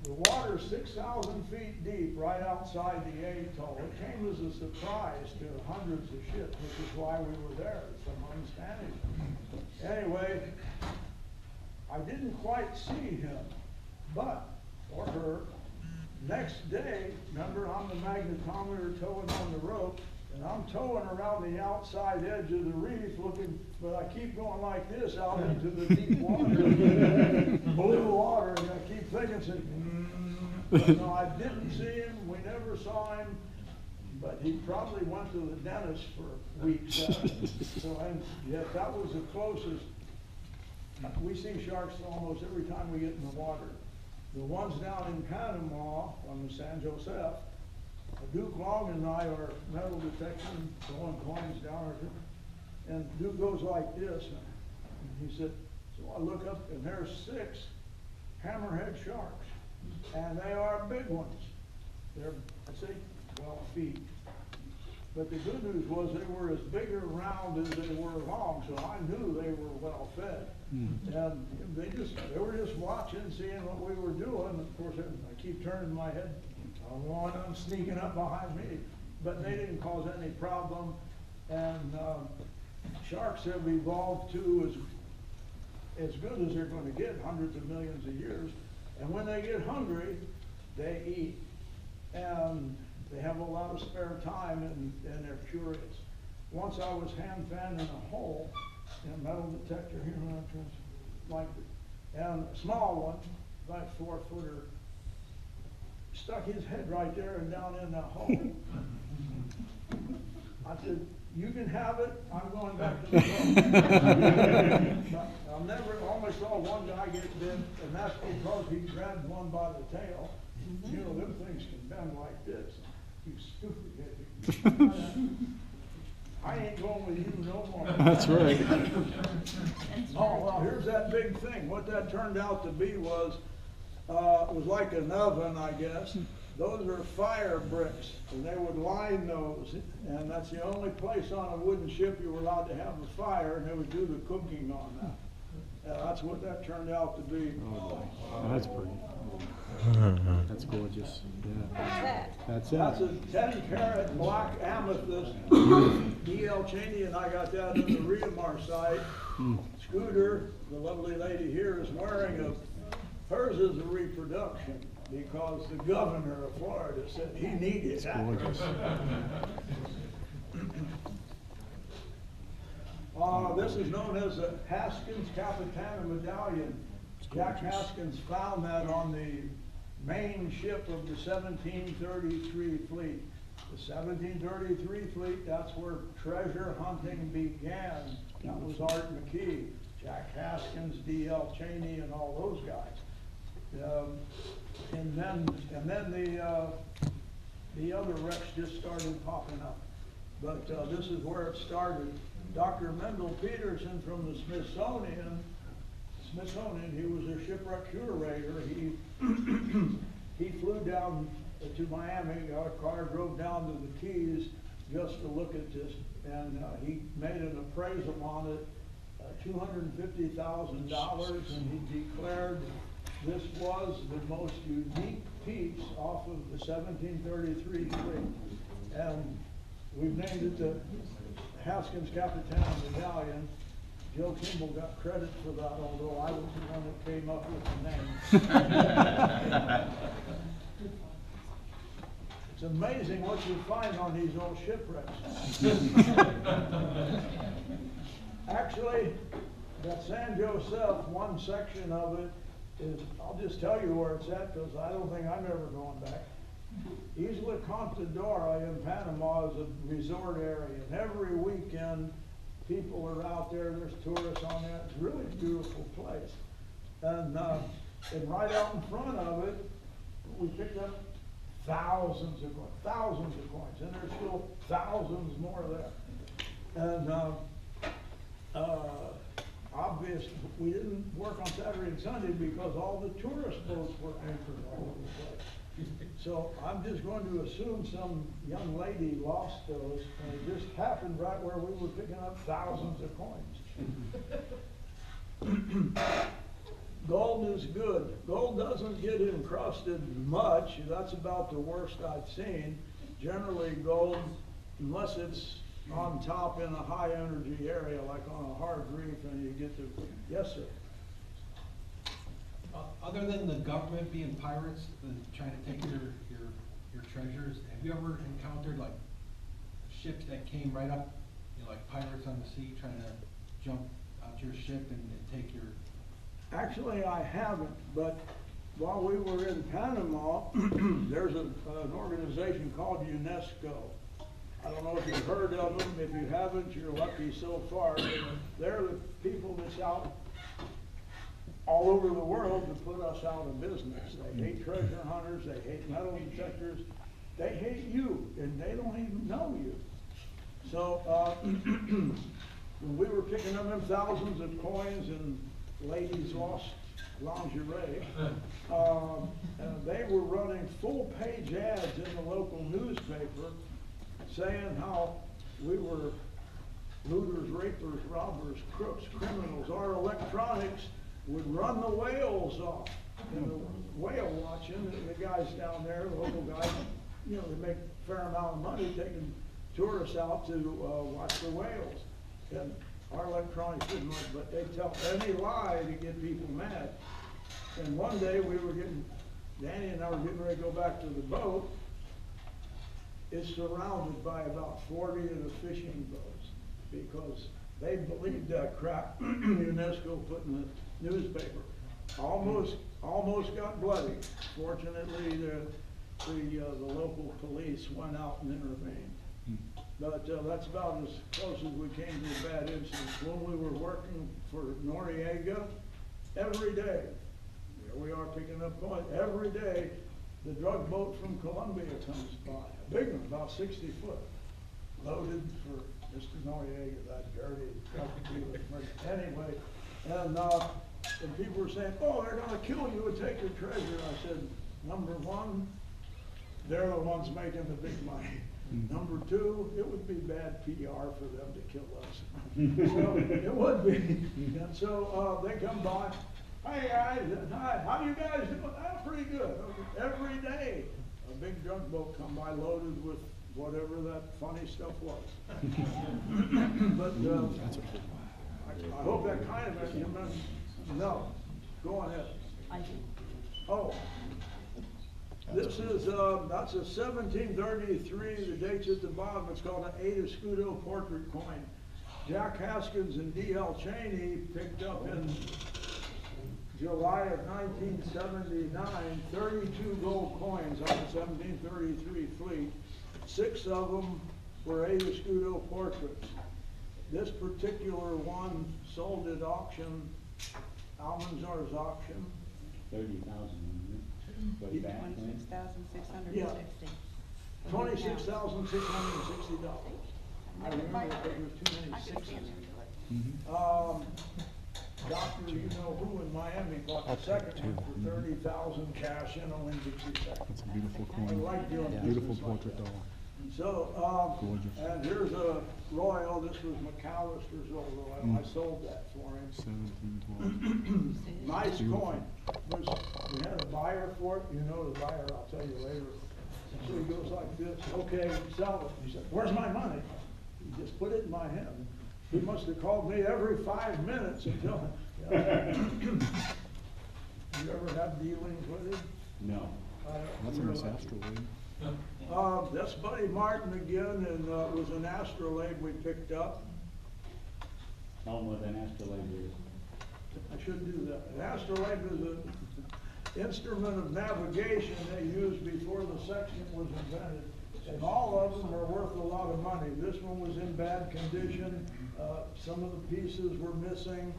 The water's 6,000 feet deep right outside the atoll. It came as a surprise to hundreds of ships, which is why we were there, some unstanding. Anyway, I didn't quite see him, but, or her, next day, remember, I'm the magnetometer towing on the rope, and I'm towing around the outside edge of the reef looking, but I keep going like this out into the deep water, blue water, and I keep thinking, no, I didn't see him, we never saw him, but he probably went to the dentist for weeks. So, and yes, that was the closest. We see sharks almost every time we get in the water. The ones down in Panama on the San Josef, Duke Long and I are metal detecting, throwing coins down and dude goes like this, and he said, so I look up and there's 6 hammerhead sharks, and they are big ones. They're, I'd say, 12 feet. But the good news was they were as big or round as they were long, so I knew they were well fed. And they were just watching, seeing what we were doing. Of course, I keep turning my head, I don't want them sneaking up behind me, but they didn't cause any problem. And sharks have evolved to as good as they're going to get, hundreds of millions of years. And when they get hungry, they eat. And they have a lot of spare time, and they're curious. Once I was hand fanning a hole in a metal detector here, like it, and a small one, about 4-footer, stuck his head right there and down in the hole. I said, you can have it, I'm going back to the boat. I've never, only saw one guy get bit, and that's because he grabbed one by the tail. You know, them things can bend like this. You stupid idiot. I ain't going with you no more. That's right. Oh, well, here's that big thing. What that turned out to be was, it was like an oven, I guess. Those are fire bricks, and they would line those, and that's the only place on a wooden ship you were allowed to have a fire, and they would do the cooking on that. That's what that turned out to be. Oh, that's pretty. That's gorgeous. Yeah. What's that? That's it. That's a 10-carat black amethyst. D.L. Cheney and I got that on the Reamar site. Scooter, the lovely lady here, is wearing hers is a reproduction because the governor of Florida said he needed that. Gorgeous. This is known as the Haskins Capitana Medallion. Jack Haskins found that on the main ship of the 1733 fleet. The 1733 fleet, that's where treasure hunting began. That was Art McGee, Jack Haskins, D.L. Cheney, and all those guys. And then the other wrecks just started popping up. But this is where it started. Dr. Mendel Peterson from the Smithsonian, he was a shipwreck curator. He flew down to Miami, got a car, drove down to the Keys just to look at this, and he made an appraisal on it, $250,000, and he declared this was the most unique piece off of the 1733 fleet. And we've named it the Haskins Capitana Medallion. Joe Kimball got credit for that, although I was the one that came up with the name. It's amazing what you find on these old shipwrecks. Actually, that San Josef, one section of it is, I'll just tell you where it's at because I don't think I'm ever going back. Isla Contadora in Panama is a resort area, and every weekend people are out there, there's tourists on that. It's a really beautiful place. And right out in front of it, we picked up thousands of coins, and there's still thousands more there. And obviously, we didn't work on Saturday and Sunday because all the tourist boats were anchored all over the place. So I'm just going to assume some young lady lost those, and it just happened right where we were picking up thousands of coins. Gold is good. Gold doesn't get encrusted much. That's about the worst I've seen. Generally, gold, unless it's on top in a high energy area, like on a hard reef, and you get to, yes, sir. Other than the government being pirates and trying to take your treasures, have you ever encountered like ships that came right up, you know, like pirates on the sea trying to jump out your ship and take your... Actually, I haven't, but while we were in Panama, there's an organization called UNESCO. I don't know if you've heard of them. If you haven't, you're lucky so far. They're the people that's out all over the world to put us out of business. They hate treasure hunters, they hate metal detectors, they hate you, and they don't even know you. So when we were picking up them thousands of coins and ladies lost lingerie, they were running full-page ads in the local newspaper saying how we were looters, rapers, robbers, crooks, criminals. Our electronics would run the whales off. And the whale watching, and the guys down there, the local guys, you know, they make a fair amount of money taking tourists out to watch the whales. And our electronics didn't work, but they tell any lie to get people mad. And one day we were Danny and I were getting ready to go back to the boat. It's surrounded by about 40 of the fishing boats because they believed that crap UNESCO put in the newspaper. Almost got bloody. Fortunately, the local police went out and intervened. But that's about as close as we came to a bad incident. When we were working for Noriega, every day, here we are picking up coins, every day the drug boat from Colombia comes by, a big one, about 60 foot, loaded for Mr. Noriega, that dirty drug dealer. Anyway, and people were saying, oh, they're gonna kill you and take your treasure. I said, number one, they're the ones making the big money. Number two, it would be bad PR for them to kill us. So it would be. And so they come by, hey guys, hi, how you guys doing? Oh, pretty good. Every day, a big drug boat come by loaded with whatever that funny stuff was. But I hope that kind of you no, go ahead. I do. Oh. This is, that's a 1733, the date's at the bottom, it's called an Ada Scudo portrait coin. Jack Haskins and D.L. Cheney picked up in July of 1979, 32 gold coins on the 1733 fleet. 6 of them were Ada Scudo portraits. This particular one sold at auction, Almanzar's auction. 30,000. Way back when? $26,660. $26,660. I remember there were too many sixes. Doctor, you know who in Miami bought the second one for 30,000 cash in only 60 seconds. That's a beautiful I coin. like doing Beautiful business like portrait that. doll. So, Gorgeous. and here's a Royal, this was McAllister's old Royal, I sold that for him. 1712. Nice coin. We had a buyer for it, you know the buyer, I'll tell you later. So he goes like this, okay, sell it. He said, where's my money? He just put it in my hand. He must have called me every 5 minutes until, you ever have dealings with him? No. That's a nice astrolabe. That's Buddy Martin again, and it was an astrolabe we picked up. Tell them what an astrolabe is. I should do that. An astrolabe is an instrument of navigation they used before the sextant was invented. And all of them are worth a lot of money. This one was in bad condition. Some of the pieces were missing.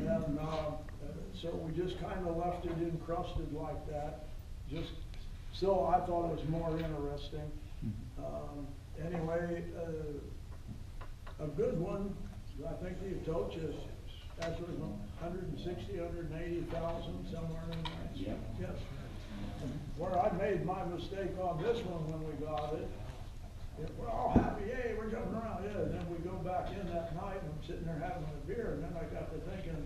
And so we just kind of left it encrusted like that. So I thought it was more interesting. Anyway, a good one, I think the Atocha, that's what, 160, 180,000, somewhere in there. Yep. Yes. Where I made my mistake on this one when we got it, we're all happy, yay, we're jumping around, yeah. And then we go back in that night and I'm sitting there having a beer, and then I got to thinking,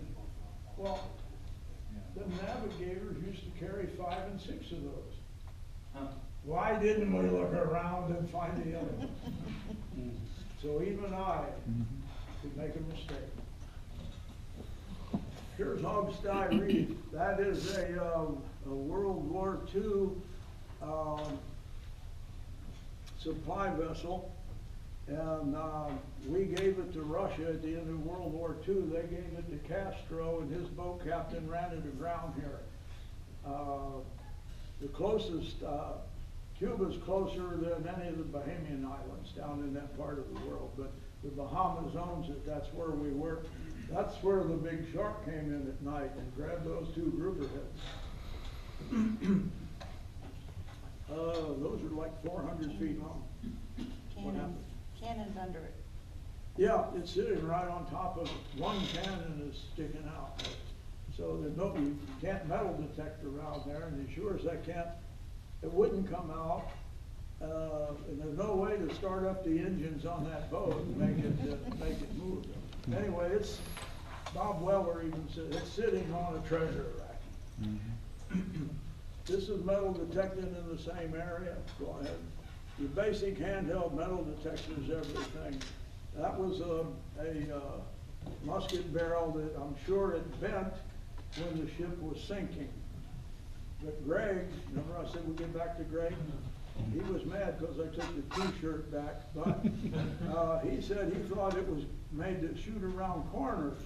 well, the Navigators used to carry 5 and 6 of those. Why didn't we look around and find the other one? So even I could make a mistake. Here's Hogstye Reef. That is a World War II supply vessel. And we gave it to Russia at the end of World War II. They gave it to Castro, and his boat captain ran it aground here. The closest, Cuba's closer than any of the Bahamian islands down in that part of the world, but the Bahamas owns it. That's where we were. That's where the big shark came in at night and grabbed those 2 grouper heads. Those are like 400 feet long. Cannon's under it. Yeah, it's sitting right on top of it. One cannon is sticking out. So there's no, you can't metal detect around there, and as sure as I can't, it wouldn't come out. And there's no way to start up the engines on that boat and make it move. Anyway, it's, Bob Weller even said, it's sitting on a treasure rack. This is metal detected in the same area. Go ahead. Your basic handheld metal detectors, everything. That was a musket barrel that I'm sure it bent when the ship was sinking. But Greg, remember I said we'd get back to Greg? He was mad because I took the t-shirt back, but he said he thought it was made to shoot around corners.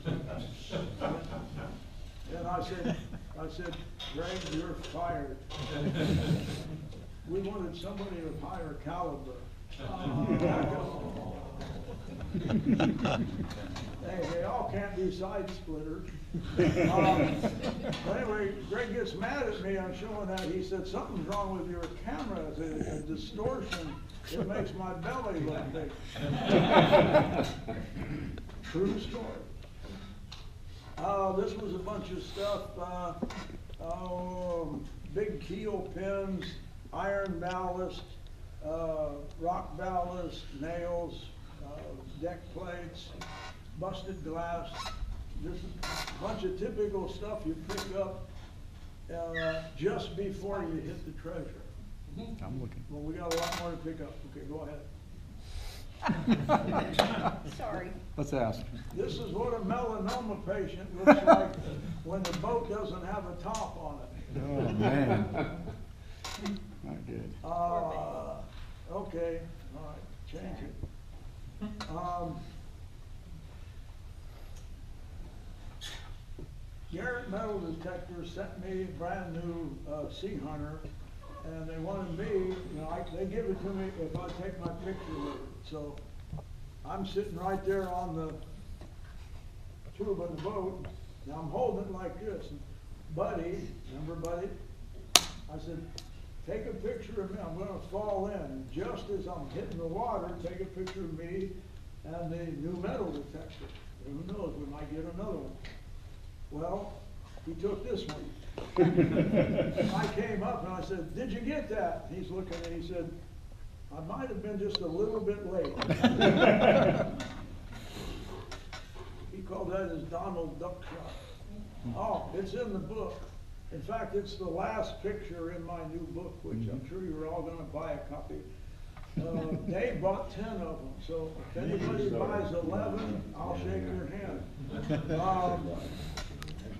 And I said, Greg, you're fired. We wanted somebody of higher caliber. Hey, they all can't be side splitters. But anyway, Greg gets mad at me on showing that. He said, something's wrong with your camera. It's a distortion. It makes my belly look big. True story. This was a bunch of stuff. Big keel pins, iron ballast, rock ballast, nails, deck plates, busted glass, just a bunch of typical stuff you pick up just before you hit the treasure. I'm looking. Well, we got a lot more to pick up. Okay, go ahead. Sorry. Let's ask. This is what a melanoma patient looks like when the boat doesn't have a top on it. Oh, man. Not good. Okay, all right, change it. Garrett Metal Detectors sent me a brand new Sea Hunter, and they wanted me, they give it to me if I take my picture with it. So I'm sitting right there on the tube of the boat. Now I'm holding it like this. Buddy, remember Buddy? I said, take a picture of me, I'm gonna fall in. Just as I'm hitting the water, take a picture of me and the new metal detector. Who knows, we might get another one. Well, he took this one. I came up and I said, did you get that? He's looking and he said, I might have been just a little bit late. He called that his Donald Duck shot. Oh, it's in the book. In fact, it's the last picture in my new book, which I'm sure you're all going to buy a copy. Dave bought 10 of them, so if anybody buys 11, I'll shake your hand.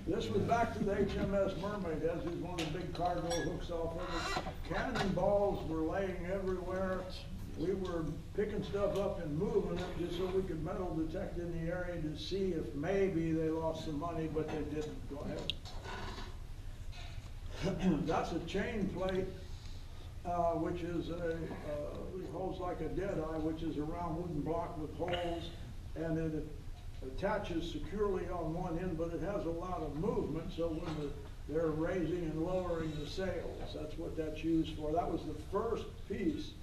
This was back to the HMS Mermaid, as is one of the big cargo hooks off of it. Cannonballs were laying everywhere. We were picking stuff up and moving it just so we could metal detect in the area to see if maybe they lost some money, but they didn't. Go ahead. That's a chain plate, which is holds like a deadeye, which is a round wooden block with holes, and it attaches securely on one end, but it has a lot of movement, so when they're raising and lowering the sails, that's what that's used for. That was the first piece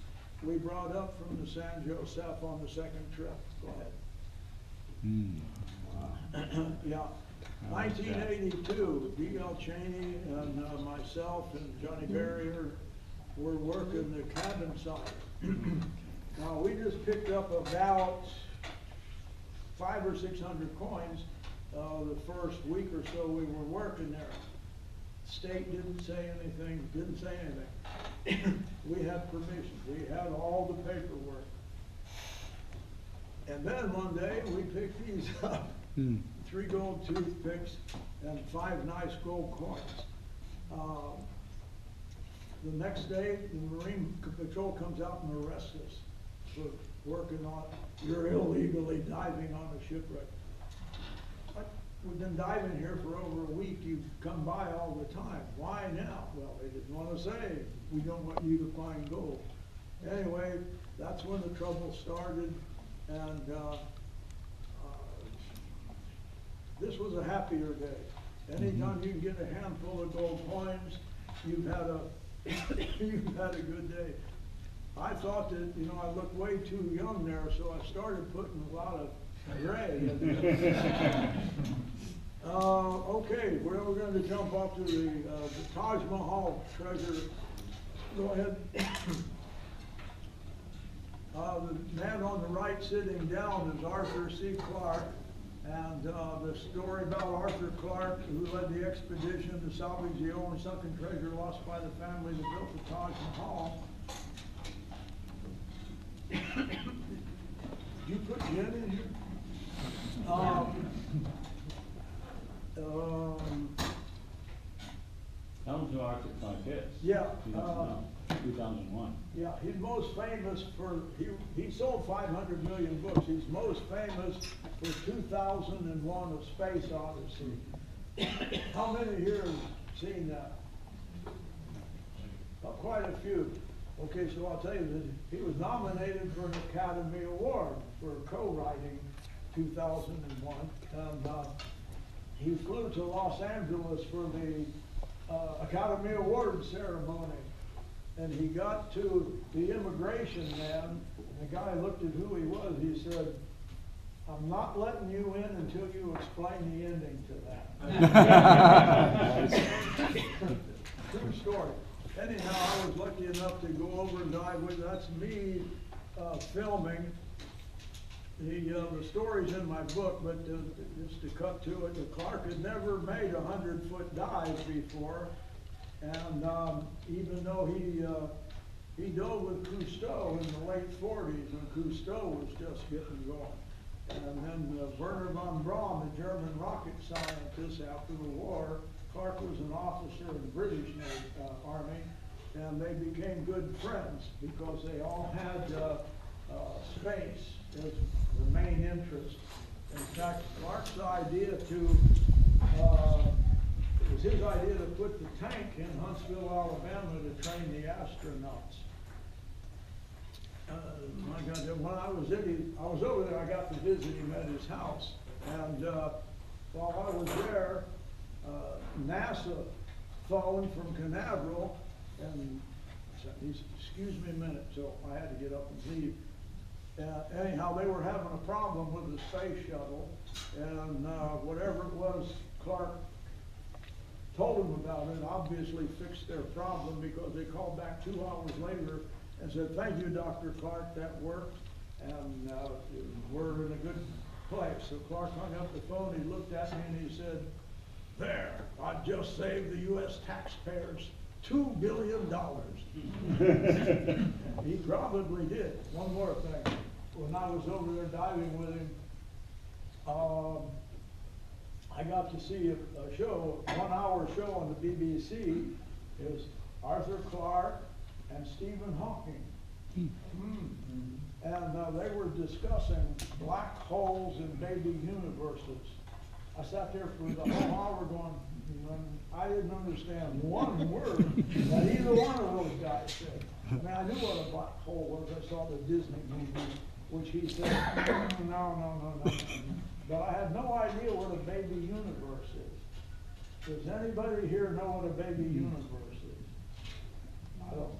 we brought up from the San Josef on the second trip. Go ahead. Yeah. 1982, D.L. Cheney and myself and Johnny Barrier were working the cabin side. Now, we just picked up about 500 or 600 coins the first week or so we were working there. State didn't say anything, We had permission, we had all the paperwork. And then one day, we picked these up. 3 gold toothpicks and 5 nice gold coins. The next day, the Marine Patrol comes out and arrests us for working on, you're illegally diving on a shipwreck. We've been diving here for over a week, you've come by all the time. Why now? Well, they didn't want to say, we don't want you to find gold. Anyway, that's when the trouble started, and this was a happier day. Anytime you can get a handful of gold coins, you've had a good day. I thought that, you know, I looked way too young there, so I started putting a lot of gray in there. Okay, we're going to jump off to the Taj Mahal treasure. Go ahead. The man on the right sitting down is Arthur C. Clarke, and the story about Arthur Clarke, who led the expedition to salvage the only sunken treasure lost by the family that built the Taj Mahal. Did you put Jen in here? That was who Arthur Clarke is. Yeah. 2001. Yeah, he's most famous for, he sold 500 million books. He's most famous for 2001 A Space Odyssey. How many here have seen that? Quite a few. Okay, so I'll tell you that he was nominated for an Academy Award for co-writing 2001. And he flew to Los Angeles for the Academy Award ceremony. And he got to the immigration man, and the guy looked at who he was. He said, "I'm not letting you in until you explain the ending to that." True story. Anyhow, I was lucky enough to go over and dive with. That's me filming. The story's in my book, but just to cut to it, Clarke had never made a 100-foot dive before. And even though he dove with Cousteau in the late 40s, when Cousteau was just getting going. And then Werner von Braun, the German rocket scientist after the war, Clarke was an officer in the British Army, and they became good friends because they all had space as the main interest. In fact, Clarke's idea it was his idea to put the tank in Huntsville, Alabama to train the astronauts. My God, when I was over there, I got to visit him at his house. And while I was there, NASA phoned from Canaveral, and he said, "Excuse me a minute," so I had to get up and leave. Anyhow, they were having a problem with the space shuttle, and whatever it was, Clarke told them about it, obviously fixed their problem, because they called back 2 hours later and said, "Thank you, Dr. Clarke, that worked, and we're in a good place." So Clarke hung up the phone, he looked at me and he said, "There, I just saved the U.S. taxpayers $2 billion. He probably did. One more thing. When I was over there diving with him, I got to see a show, 1 hour show on the BBC. It was Arthur Clarke and Stephen Hawking. And they were discussing black holes and baby universes. I sat there for the whole hour going, I didn't understand one word that either one of those guys said. I mean, I knew what a black hole was. I saw the Disney movie, which he said, no. But I had no idea what a baby universe is. Does anybody here know what a baby universe is? I don't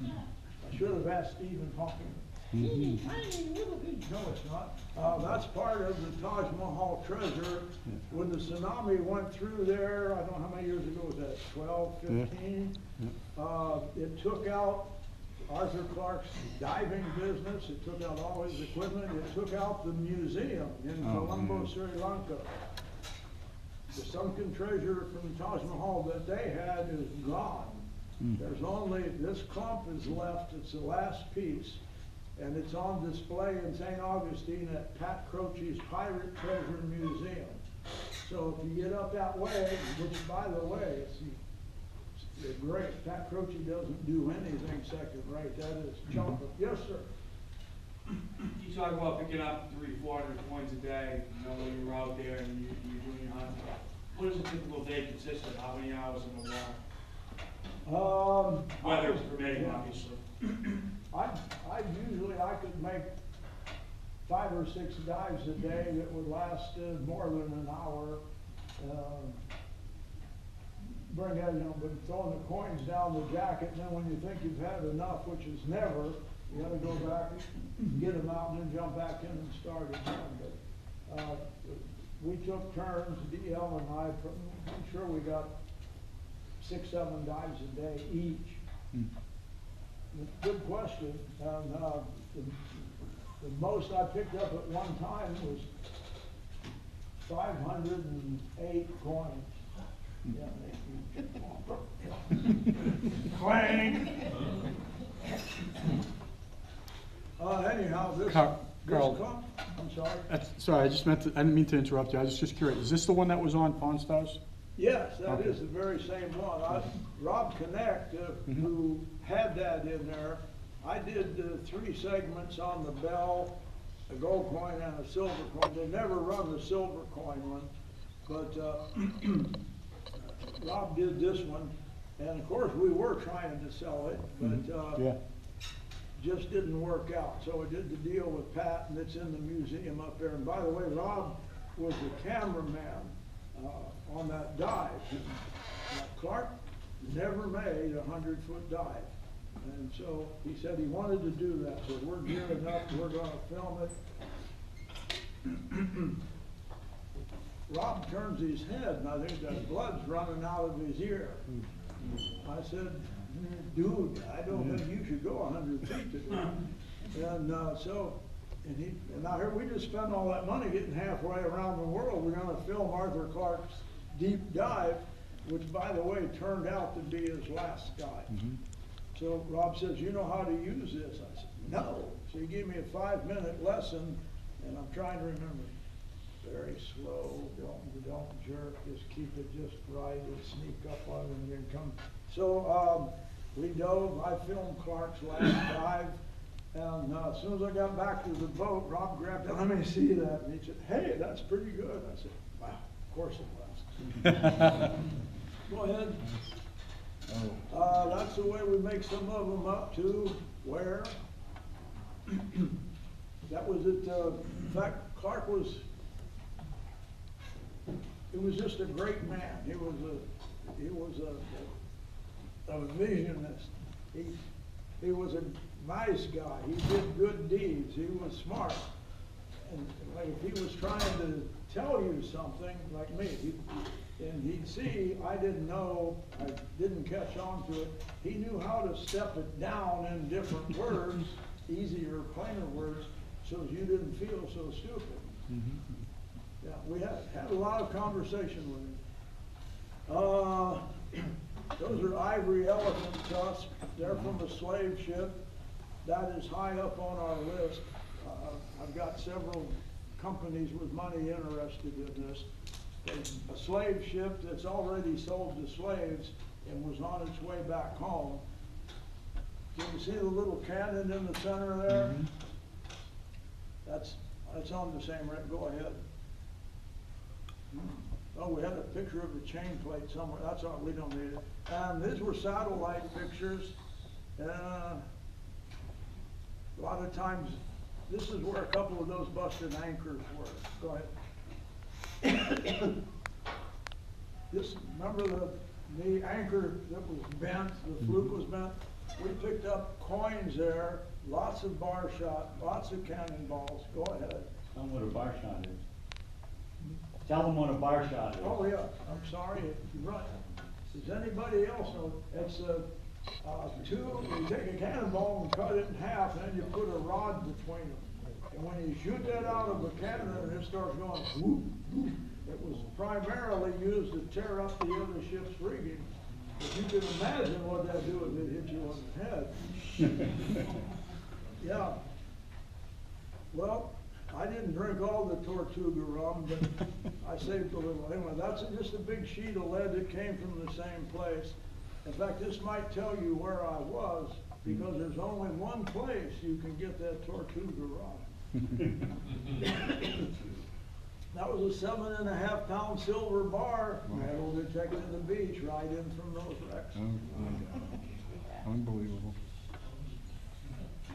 know. I should have asked Stephen Hawking. No, it's not. That's part of the Taj Mahal treasure. When the tsunami went through there, I don't know how many years ago was that, 12, 15? It took out Arthur Clarke's diving business. It took out all his equipment. It took out the museum in Colombo, Sri Lanka. The sunken treasure from the Taj Mahal that they had is gone. There's only, this clump is left. It's the last piece. And it's on display in St. Augustine at Pat Croce's Pirate Treasure Museum. So if you get up that way, which by the way, it's great. Pat Croce doesn't do anything second rate. That is chocolate. Yes, sir. You talk about picking up 300-400 coins a day, when you're out there and you're doing your hunting. What does a typical day consist of? How many hours in the water? Weather permitting, obviously. I could make 5 or 6 dives a day that would last more than an hour. bring that, but throwing the coins down the jacket, and then when you think you've had enough, which is never, you gotta go back, get them out, and then jump back in and start again. But, we took turns, DL and I, I'm sure we got 6, 7 dives a day each. Good question. And the most I picked up at one time was 508 coins. Yeah, Klein. Anyhow, this Carl. I'm sorry. Sorry, I didn't mean to interrupt you. I was just curious. Is this the one that was on Pawn Stars? Yes, that Okay. is the very same one. Rob Connect, who had that in there, I did 3 segments on the bell, a gold coin and a silver coin. They never run the silver coin one, but Rob did this one. And of course, we were trying to sell it, but Yeah. just didn't work out. So I did the deal with Pat, and it's in the museum up there. And by the way, Rob was the cameraman on that dive. Clark never made a 100-foot dive. And so he said he wanted to do that. So we're gearing up, we're gonna film it. Rob turns his head, and I think that blood's running out of his ear. I said, dude, I don't think you should go 100 feet today. And and now here we just spent all that money getting halfway around the world. We're gonna film Arthur Clarke's deep dive, which by the way turned out to be his last dive. So Rob says, you know how to use this? I said, no. So he gave me a 5-minute lesson, and I'm trying to remember. Very slow, don't jerk, just keep it just right, and sneak up on it and then come. So we dove, I filmed Clark's last dive, and as soon as I got back to the boat, Rob grabbed it, let me see that, and he said, hey, that's pretty good. I said, wow, of course it was. Go ahead. That's the way we make some of them up too. Where? That was it. In fact, Clark was. He was just a great man. He was a visionist. He was a nice guy. He did good deeds. He was smart. And like if he was trying to tell you something, like me, and he'd see I didn't know, I didn't catch on to it. He knew how to step it down in different words, easier, plainer words, so you didn't feel so stupid. Yeah, we had a lot of conversation with him. Those are ivory elephant tusks. They're from a slave ship. That is high up on our list. I've got several companies with money interested in this. A slave ship that's already sold to slaves and was on its way back home. Can you see the little cannon in the center there? That's on the same right. Go ahead. Oh, we had a picture of a chain plate somewhere. That's all. We don't need it. And these were satellite pictures. A lot of times, this is where a couple of those busted anchors were. Go ahead. Remember the anchor that was bent, the fluke was bent? We picked up coins there, lots of bar shot, lots of cannonballs. Go ahead. Tell them what a bar shot is. Tell them what a bar shot is. Oh, yeah, I'm sorry, you're right. Does anybody else know? It's you take a cannonball and cut it in half, and then you put a rod between them. And when you shoot that out of a cannon and it starts going whoop, whoop, it was primarily used to tear up the other ship's rigging. If you can imagine what that'd do if it hit you on the head. Yeah. Well, I didn't drink all the Tortuga rum, but I saved a little. Anyway, that's just a big sheet of lead that came from the same place. In fact, this might tell you where I was, because there's only one place you can get that Tortuga rum. That was a 7.5 pound silver bar. Metal detected the beach right in from those wrecks. Unbelievable.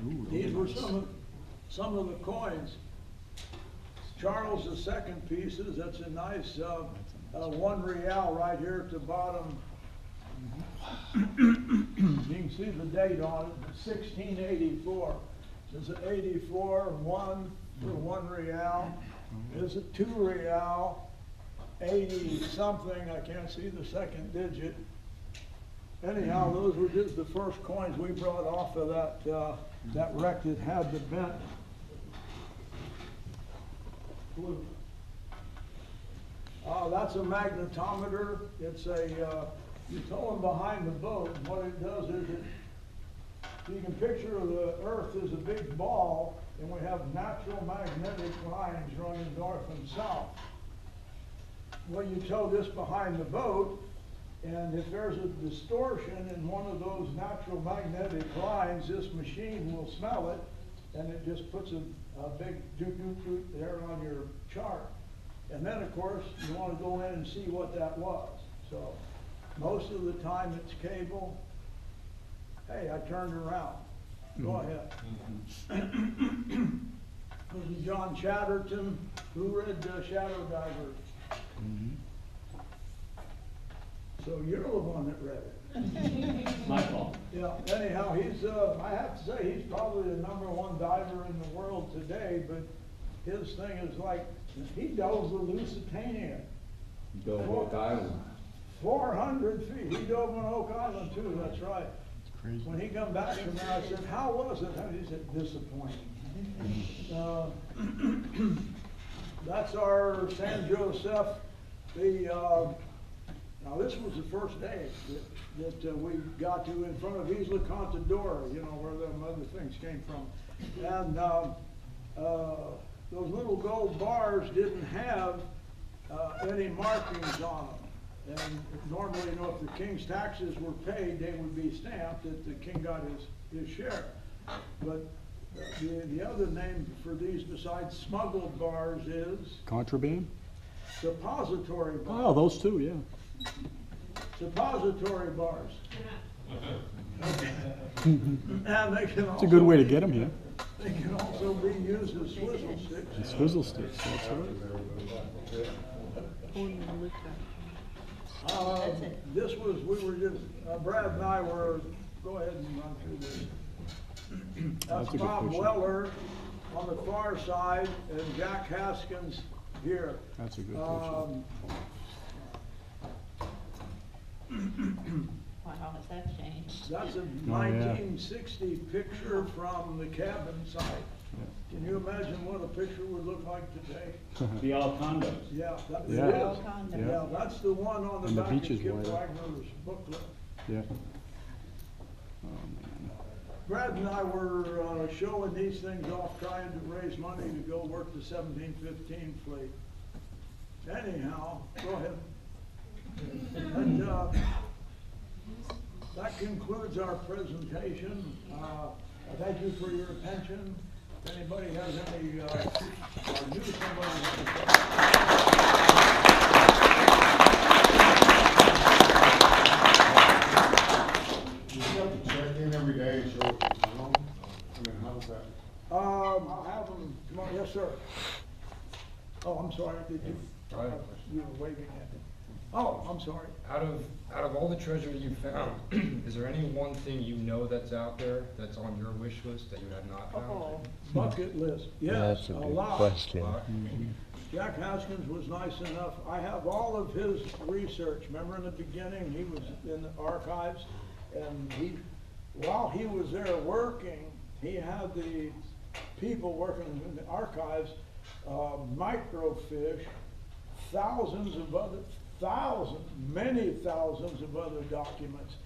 Ooh, These were some of the coins. Charles II pieces. That's a nice 1 real right here at the bottom You can see the date on it, 1684. Is it 84, 1 for 1 real? Is it 2 real? 80 something, I can't see the second digit. Anyhow, those were just the first coins we brought off of that wreck that had the bent. That's a magnetometer. It's a, you tow them behind the boat, and what it does is you can picture the Earth as a big ball, and we have natural magnetic lines running north and south. Well, you tow this behind the boat, and if there's a distortion in one of those natural magnetic lines, this machine will smell it, and it just puts a big doot-doot-doot there on your chart. And then, of course, you want to go in and see what that was. So most of the time it's cable. Hey, I turned around. Go ahead. This is John Chatterton, who read Shadow Divers. So you're the one that read it. My fault. Yeah, anyhow, he's, I have to say, he's probably the #1 diver in the world today, but his thing is like, he dove the Lusitania. Dove Oak Island. 400 feet. He dove on Oak Island too, that's right. Crazy. When he come back from there, I said, how was it? And he said, disappointing. That's our San Josef. Now this was the first day that we got to in front of Isla Contadora, you know, where them other things came from. And those little gold bars didn't have any markings on them. And normally, you know, if the king's taxes were paid, they would be stamped that the king got his share. But the other name for these besides smuggled bars is? Contraband? Suppository bars. Oh, those two, yeah. Suppository bars. And they can It's a good way to get them here. They can also be used as swizzle sticks. And swizzle sticks, that's right. This was, we were just, Brad and I were, go ahead and run through this. That's a That's good Bob picture. Weller on the far side and Jack Haskins here. That's a good picture. Wow, has that changed? That's a Oh, yeah. 1960 picture from the cabin site. Can you imagine what a picture would look like today? The all condos. Yeah, that it Yeah. is. Condo. Yeah. Yeah, that's the one on the And the back of beach is Kip wider. Wagner's booklet. Yeah. Oh, man. Brad and I were showing these things off, trying to raise money to go work the 1715 fleet. Anyhow, go ahead. And, that concludes our presentation. Thank you for your attention. If anybody has any, or knew somebody You have to check in every day and show what's going on? I mean, how's that? I'll have them, come on, yes, sir. Oh, I'm sorry, did you? Right. You were waving at me. Oh, I'm sorry. Out of all the treasure you found, is there any one thing you know that's out there that's on your wish list that you have not found? Bucket list, yes, That's a a good lot. question. Jack Haskins was nice enough. I have all of his research. Remember in the beginning, he was in the archives, and while he was there working, he had the people working in the archives microfiche many thousands of other documents.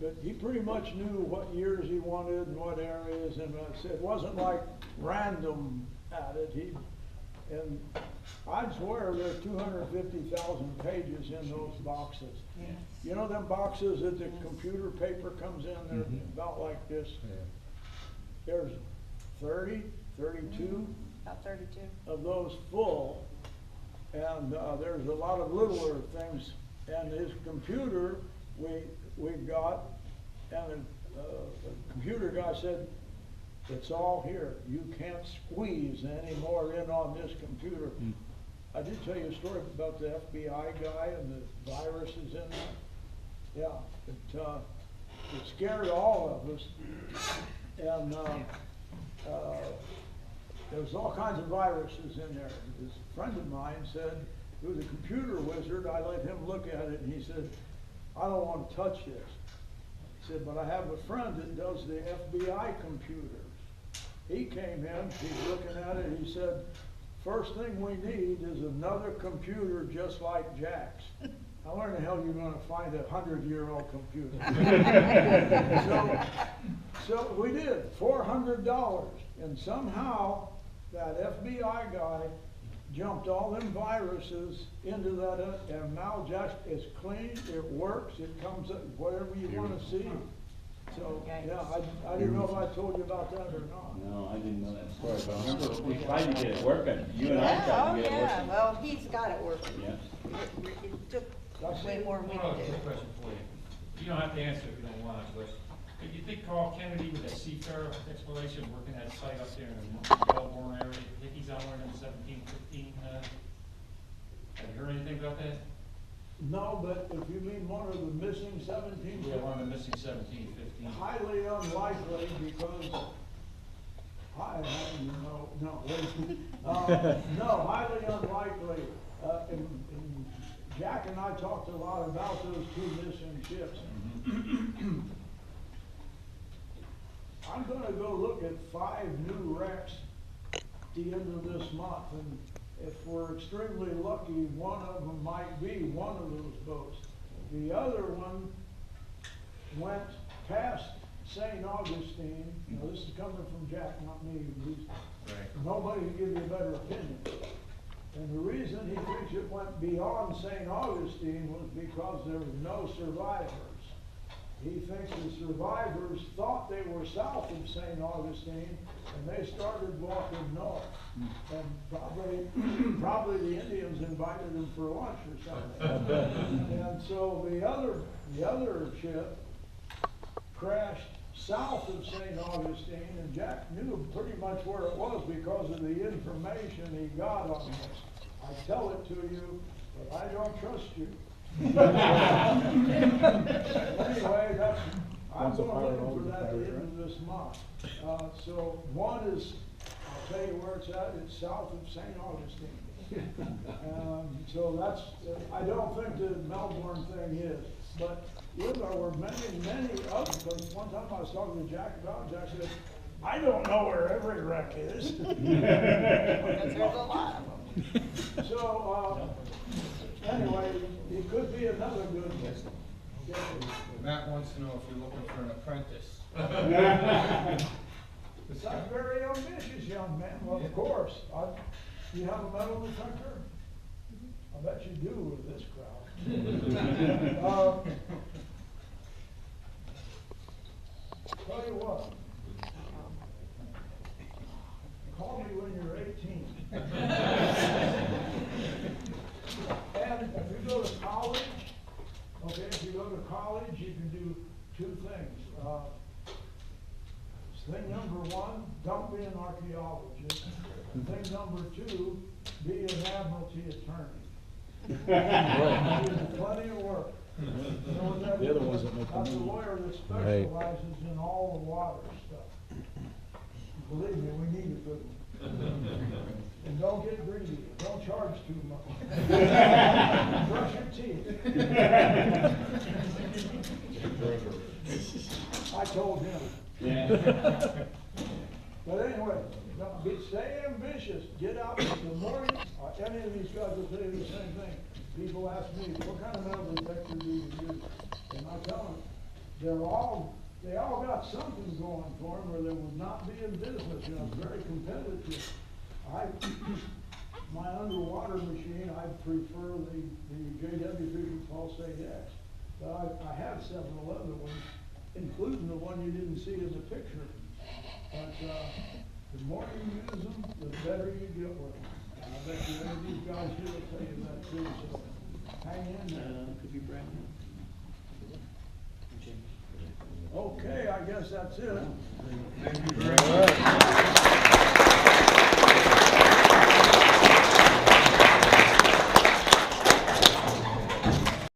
But he pretty much knew what years he wanted and what areas, and it wasn't like random at it. And I'd swear there are 250,000 pages in those boxes. Yes. You know them boxes that the computer paper comes in, they're about like this. Yeah. There's 30, 32 About 32. of those full, and there's a lot of littler things. And his computer, we've got, and the computer guy said, it's all here. You can't squeeze any more in on this computer. I did tell you a story about the FBI guy and the viruses in there. Yeah, it scared all of us. And there's all kinds of viruses in there. This friend of mine said, he was a computer wizard, I let him look at it, and he said, I don't want to touch this. He said, but I have a friend that does the FBI computers. He came in, he's looking at it, he said, first thing we need is another computer just like Jack's. Now where in the hell are you going to find a 100-year-old computer? so we did, $400. And somehow that FBI guy jumped all them viruses into that, and now Jack's is clean, it works, it comes up, whatever you want to see. So, yeah, I didn't know if I told you about that or not. No, I didn't know that story, but I remember we tried to get it working. You and I tried to get it working. Well, he's got it working. Yeah. It took way more than we One other did. quick question for you. You don't have to answer if you don't want, but do you think Carl Kennedy with that seafarer exploration working that site up there in the Melbourne area, think he's out there in 1715? Have you heard anything about that? No, but if you mean one of the missing 17, Yeah, one of the missing 1715. highly unlikely because no, highly unlikely. And Jack and I talked a lot about those two missing ships. I'm going to go look at 5 new wrecks at the end of this month, and if we're extremely lucky, one of them might be one of those boats. The other one went past St. Augustine. Now, this is coming from Jack, not me. Nobody can give you a better opinion. And the reason he thinks it went beyond St. Augustine was because there were no survivors. He thinks the survivors thought they were south of St. Augustine, and they started walking north. And probably the Indians invited them for lunch or something. And so the other ship crashed south of St. Augustine, and Jack knew pretty much where it was because of the information he got on this. I tell it to you, but I don't trust you. Anyway, I'm going for that at the end of this month. So one is, I'll tell you where it's at, it's south of St. Augustine. So that's, I don't think the Melbourne thing is, but there were many others. Because one time I was talking to Jack about it, Jack said, I don't know where every wreck is. Because there's a lot of them. So, anyway, it could be another good one. Matt wants to know if you're looking for an apprentice. That's very ambitious, young man. Well, of course. You have a metal detector? I bet you do with this crowd. Tell you what. Call me when you're 18. And if you go to college, okay, if you go to college, you can do 2 things. Thing number 1, don't be an archaeologist. And thing number 2, be an admiralty attorney. There's plenty of work. The other ones that make the That's a money. lawyer that specializes in all the water stuff. Believe me, we need a good one. And don't get greedy. Don't charge too much. Brush your teeth. I told him. Yeah. But anyway, stay ambitious. Get out in the morning. Any of these guys will tell you the same thing. People ask me, what kind of metal detector do you use? And I tell them, they all got something going for them, or they would not be in business. You know, it's very competitive. My underwater machine, I prefer the JW Fusion Pulsate X. But I have several other ones, including the one you didn't see in the picture. But the more you use them, the better you get with them. And I bet you one of these guys here will tell you that too. So hang in there. Could be brand new. Okay, I guess that's it. Thank you very much.